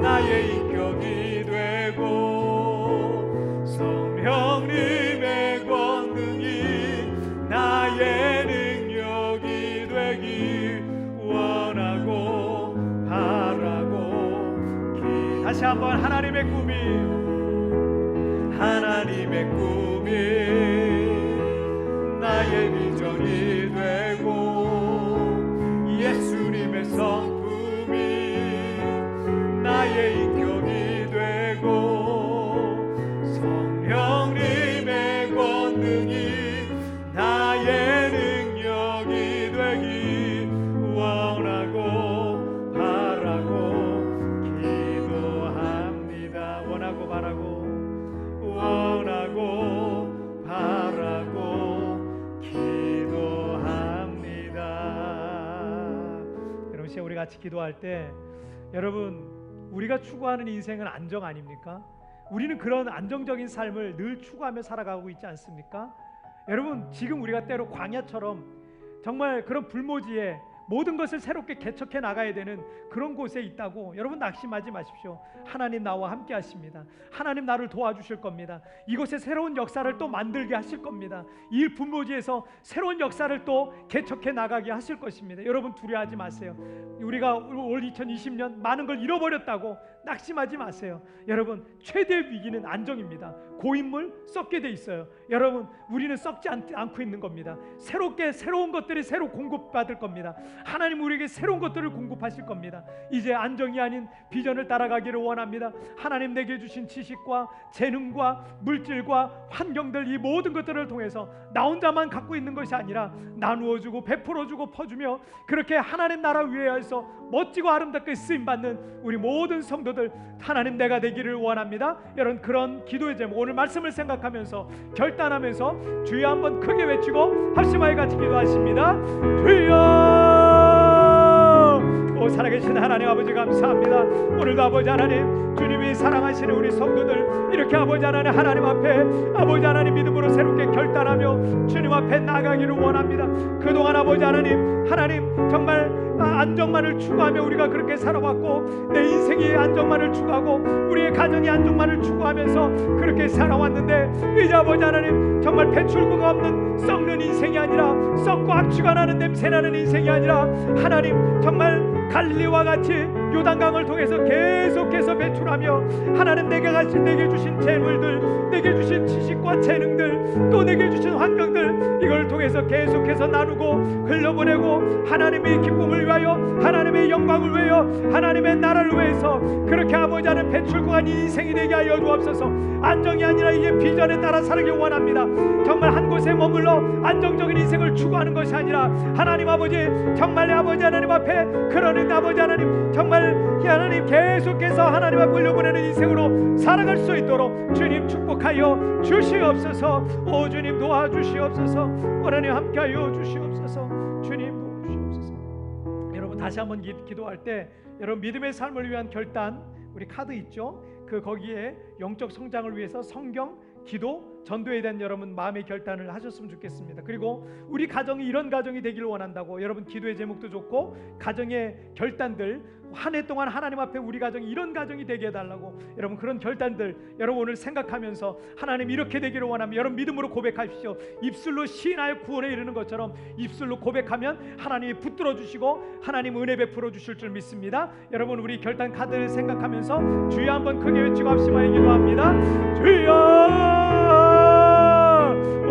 나의 인격이 되고 성령님의 권능이 나의 능력이 되기 원하고 바라고 다시 한번 하나님의 꿈이 나의 비전이 되고 예수님의 성품이 나의 인격이 되고 성령님의 권능이 나의 능력이 되기 원하고 바라고 기도합니다. 원하고 바라고 기도합니다. 여러분, 시간 우리 같이 기도할 때 여러분, 우리가 추구하는 인생은 안정 아닙니까? 우리는 그런 안정적인 삶을 늘 추구하며 살아가고 있지 않습니까? 여러분, 지금 우리가 때로 광야처럼 정말 그런 불모지에 모든 것을 새롭게 개척해 나가야 되는 그런 곳에 있다고 여러분 낙심하지 마십시오. 하나님 나와 함께 하십니다. 하나님 나를 도와주실 겁니다. 이곳에 새로운 역사를 또 만들게 하실 겁니다. 이 분모지에서 새로운 역사를 또 개척해 나가게 하실 것입니다. 여러분 두려워하지 마세요. 우리가 올 2020년 많은 걸 잃어버렸다고 낙심하지 마세요. 여러분, 최대의 위기는 안정입니다. 고인물 썩게 돼 있어요. 여러분, 우리는 썩지 않고 있는 겁니다. 새로운 것들이 새로 공급받을 겁니다. 하나님 우리에게 새로운 것들을 공급하실 겁니다. 이제 안정이 아닌 비전을 따라가기를 원합니다. 하나님 내게 주신 지식과 재능과 물질과 환경들, 이 모든 것들을 통해서 나 혼자만 갖고 있는 것이 아니라 나누어주고 베풀어주고 퍼주며 그렇게 하나님 나라 위에서 멋지고 아름답게 쓰임받는 우리 모든 성도들, 하나님 내가 되기를 원합니다. 여러분, 그런 기도의 제목, 오늘 말씀을 생각하면서 결단하면서 주여 한번 크게 외치고 합심하여 같이 기도하십니다. 주여 오 살아계신 하나님 아버지 감사합니다. 오늘도 아버지 하나님 주님이 사랑하시는 우리 성도들 이렇게 아버지 하나님 앞에 아버지 하나님 믿음으로 새롭게 결단하며 주님 앞에 나가기를 원합니다. 그동안 아버지 하나님 정말 안정만을 추구하며 우리가 그렇게 살아왔고 내 인생이 안정만을 추구하고 우리의 가정이 안정만을 추구하면서 그렇게 살아왔는데 이제 아버지 하나님 정말 배출구가 없는 썩는 인생이 아니라 썩고 악취가 나는 냄새나는 인생이 아니라 하나님 정말 갈릴리와 같이 요단강을 통해서 계속해서 배출하며 하나님 내게 주신 재물들 내게 주신 지식과 재능들 또 내게 주신 환경들 이걸 통해서 계속해서 나누고 흘려보내고 하나님의 기쁨을 위하여 하나님의 영광을 위하여 하나님의 나라를 위해서 그렇게 아버지 하나님 배출구가 인생이 되게 하여 주옵소서. 안정이 아니라 이게 비전에 따라 살기 원합니다. 정말 한 곳에 머물러 안정적인 인생을 추구하는 것이 아니라 하나님 아버지 정말 아버지 하나님 앞에 그러는 아버지 하나님 정말 하나님 계속해서 하나님 앞에 흘려보내는 인생으로 살아갈 수 있도록 주님 축복하여 주시옵소서. 오 주님 도와주시옵소서. 하나님 함께하여 주시옵소서. 주님 도와주시옵소서. 여러분 다시 한번 기도할 때 여러분 믿음의 삶을 위한 결단 우리 카드 있죠? 거기에 영적 성장을 위해서 성경, 기도, 전도에 대한 여러분 마음의 결단을 하셨으면 좋겠습니다. 그리고 우리 가정이 이런 가정이 되기를 원한다고 여러분 기도의 제목도 좋고 가정의 결단들 한 해 동안 하나님 앞에 우리 가정이 이런 가정이 되게 해달라고 여러분 그런 결단들 여러분 오늘 생각하면서 하나님 이렇게 되기를 원하면 여러분 믿음으로 고백하십시오. 입술로 시인하여 구원에 이르는 것처럼 입술로 고백하면 하나님이 붙들어 주시고 하나님 은혜 베풀어 주실 줄 믿습니다. 여러분 우리 결단 카드를 생각하면서 주여 한번 크게 외치고 합심하여 기도합니다. 주여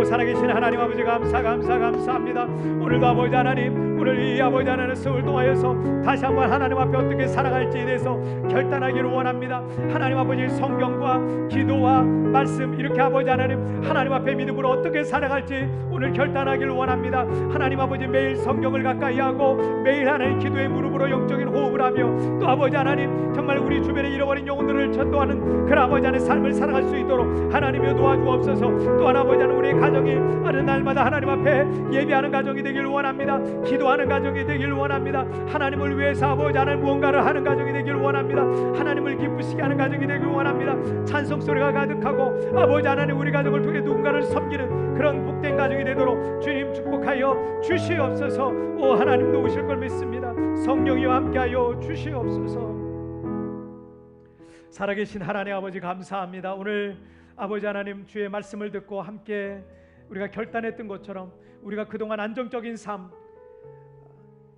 살아계신 하나님 아버지 감사합니다. 오늘도 아버지 하나님 오늘 이 아버지 하나님 수을 통하여서 다시 한번 하나님 앞에 어떻게 살아갈지에 대해서 결단하기를 원합니다. 하나님 아버지 성경과 기도와 말씀 이렇게 아버지 하나님 앞에 믿음으로 어떻게 살아갈지 오늘 결단하기를 원합니다. 하나님 아버지 매일 성경을 가까이 하고 매일 하나님 기도의 무릎으로 영적인 호흡을 하며 또 아버지 하나님 정말 우리 주변에 잃어버린 영혼들을 전도하는 그 아버지 하나님의 삶을 살아갈 수 있도록 하나님이여 도와주옵소서. 또한 아버지 하나님 우리의 가정이 어느 날마다 하나님 앞에 예배하는 가정이 되기를 원합니다. 기도하는 가정이 되기를 원합니다. 하나님을 위해서 아버지 하나님 무언가를 하는 가정이 되기를 원합니다. 하나님을 기쁘시게 하는 가정이 되기를 원합니다. 찬송 소리가 가득하고 아버지 하나님 우리 가정을 통해 누군가를 섬기는 그런 복된 가정이 되도록 주님 축복하여 주시옵소서. 오 하나님도 오실 걸 믿습니다. 성령이와 함께하여 주시옵소서. 살아계신 하나님 아버지 감사합니다. 오늘 아버지 하나님 주의 말씀을 듣고 함께 우리가 결단했던 것처럼 우리가 그동안 안정적인 삶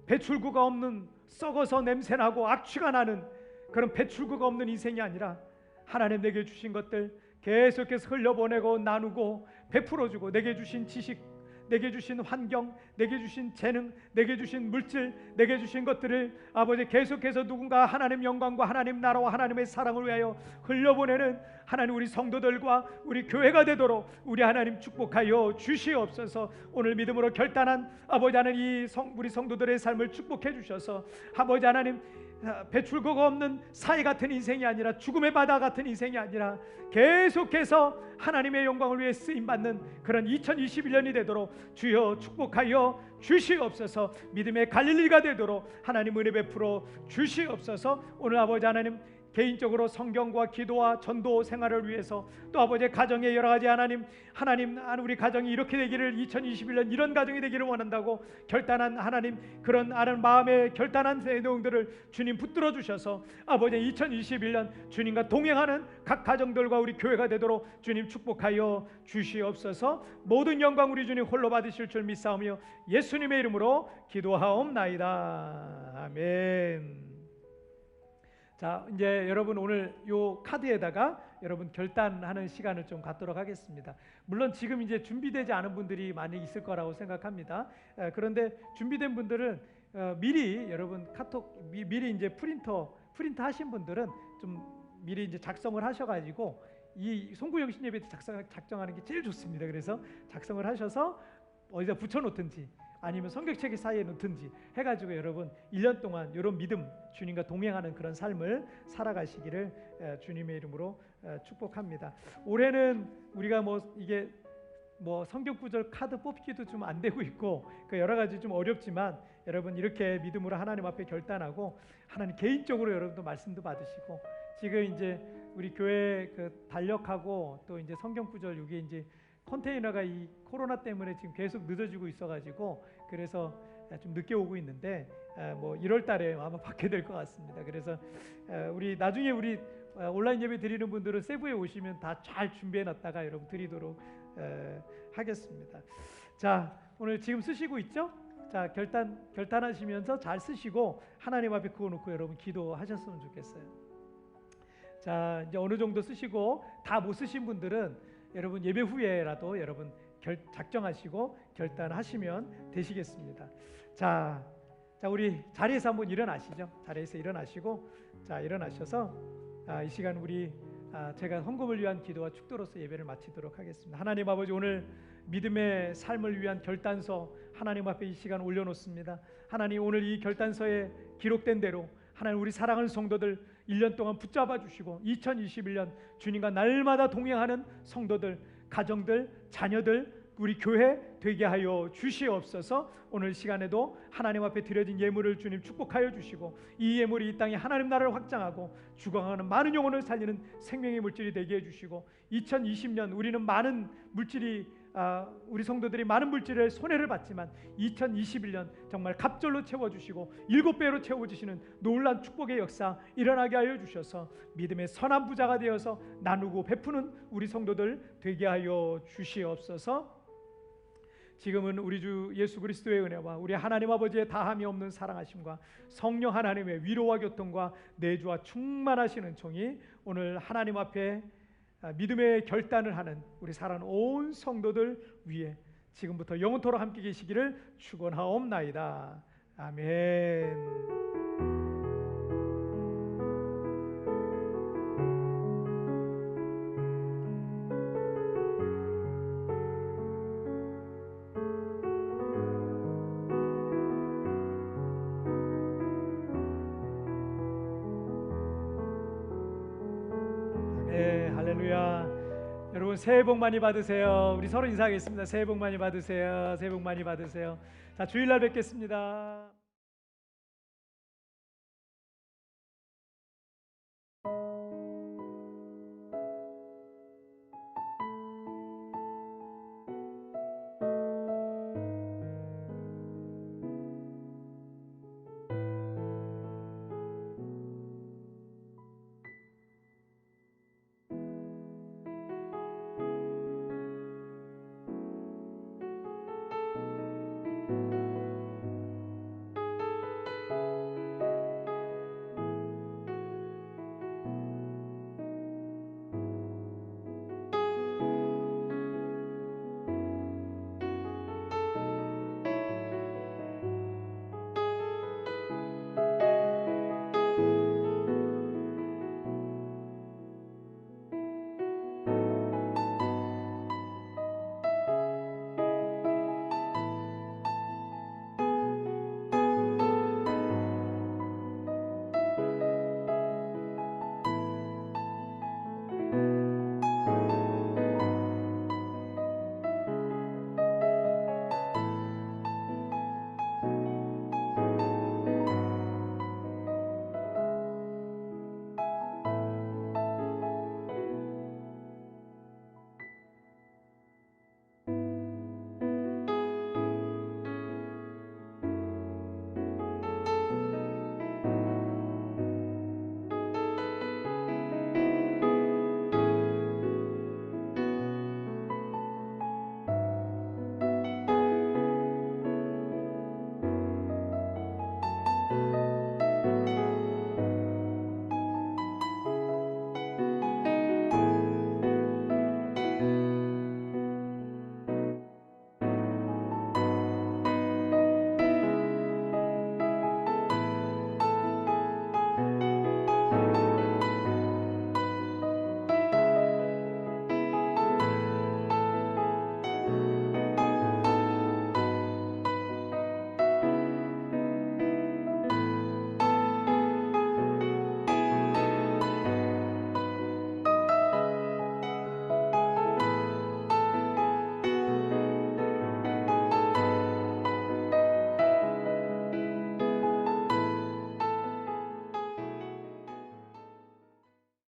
배출구가 없는 썩어서 냄새나고 악취가 나는 그런 배출구가 없는 인생이 아니라 하나님 내게 주신 것들 계속해서 흘려보내고 나누고 베풀어주고 내게 주신 지식 내게 주신 환경 내게 주신 재능 내게 주신 물질 내게 주신 것들을 아버지 계속해서 누군가 하나님 영광과 하나님 나라와 하나님의 사랑을 위하여 흘려보내는 하나님 우리 성도들과 우리 교회가 되도록 우리 하나님 축복하여 주시옵소서. 오늘 믿음으로 결단한 아버지 하나님 우리 성도들의 삶을 축복해 주셔서 아버지 하나님 배출구가 없는 사이 같은 인생이 아니라 죽음의 바다 같은 인생이 아니라 계속해서 하나님의 영광을 위해 쓰임받는 그런 2021년이 되도록 주여 축복하여 주시옵소서. 믿음의 갈릴리가 되도록 하나님 은혜 베풀어 주시옵소서. 오늘 아버지 하나님 개인적으로 성경과 기도와 전도 생활을 위해서 또 아버지의 가정의 여러 가지 하나님 우리 가정이 이렇게 되기를 2021년 이런 가정이 되기를 원한다고 결단한 하나님 그런 마음의 결단한 내용들을 주님 붙들어 주셔서 아버지 2021년 주님과 동행하는 각 가정들과 우리 교회가 되도록 주님 축복하여 주시옵소서. 모든 영광 우리 주님 홀로 받으실 줄 믿사오며 예수님의 이름으로 기도하옵나이다. 아멘. 자 이제 여러분 오늘 요 카드에다가 여러분 결단하는 시간을 좀 갖도록 하겠습니다. 물론 지금 이제 준비되지 않은 분들이 많이 있을 거라고 생각합니다. 그런데 준비된 분들은 미리 여러분 카톡 미리 이제 프린터 하신 분들은 좀 미리 이제 작성을 하셔가지고 이 송구영신 예배 작성하는 게 제일 좋습니다. 그래서 작성을 하셔서 어디다 붙여놓든지 아니면 성경책 사이에 놓든지 해가지고 여러분 1년 동안 이런 믿음 주님과 동행하는 그런 삶을 살아가시기를 주님의 이름으로 축복합니다. 올해는 우리가 이게 성경 구절 카드 뽑기도 좀 안 되고 있고 여러 가지 좀 어렵지만 여러분 이렇게 믿음으로 하나님 앞에 결단하고 하나님 개인적으로 여러분도 말씀도 받으시고 지금 이제 우리 교회 그 달력하고 또 이제 성경 구절 이게 이제 컨테이너가 이 코로나 때문에 지금 계속 늦어지고 있어가지고 그래서 좀 늦게 오고 있는데 뭐 1월 달에 아마 받게 될 것 같습니다. 그래서 우리 나중에 우리 온라인 예배 드리는 분들은 세부에 오시면 다 잘 준비해 놨다가 여러분 드리도록 하겠습니다. 자, 오늘 지금 쓰시고 있죠? 자, 결단하시면서 잘 쓰시고 하나님 앞에 그어 놓고 여러분 기도하셨으면 좋겠어요. 자, 이제 어느 정도 쓰시고 다 못 쓰신 분들은 여러분 예배 후에라도 여러분 작정하시고 결단하시면 되시겠습니다. 자, 우리 자리에서 한번 일어나시죠. 자리에서 일어나시고 자, 일어나셔서 이 시간 우리 제가 헌금을 위한 기도와 축도로서 예배를 마치도록 하겠습니다. 하나님 아버지, 오늘 믿음의 삶을 위한 결단서 하나님 앞에 이 시간 올려놓습니다. 하나님, 오늘 이 결단서에 기록된 대로 하나님 우리 사랑하는 성도들 1년 동안 붙잡아 주시고 2021년 주님과 날마다 동행하는 성도들, 가정들, 자녀들, 우리 교회 되게 하여 주시옵소서. 오늘 시간에도 하나님 앞에 드려진 예물을 주님 축복하여 주시고 이 예물이 이 땅에 하나님 나라를 확장하고 죽어가는 많은 영혼을 살리는 생명의 물질이 되게 해주시고 2020년 우리는 많은 물질이 우리 성도들이 많은 물질의 손해를 받지만 2021년 정말 갑절로 채워주시고 7배로 채워주시는 놀라운 축복의 역사 일어나게 하여 주셔서 믿음의 선한 부자가 되어서 나누고 베푸는 우리 성도들 되게 하여 주시옵소서. 지금은 우리 주 예수 그리스도의 은혜와 우리 하나님 아버지의 다함이 없는 사랑하심과 성령 하나님의 위로와 교통과 내주와 충만하시는 종이 오늘 하나님 앞에 믿음의 결단을 하는 우리 사랑하는 온 성도들 위에 지금부터 영원토록 함께 계시기를 축원하옵나이다. 아멘. 할렐루야. 여러분 새해 복 많이 받으세요. 우리 서로 인사하겠습니다. 새해 복 많이 받으세요. 새해 복 많이 받으세요. 자, 주일날 뵙겠습니다.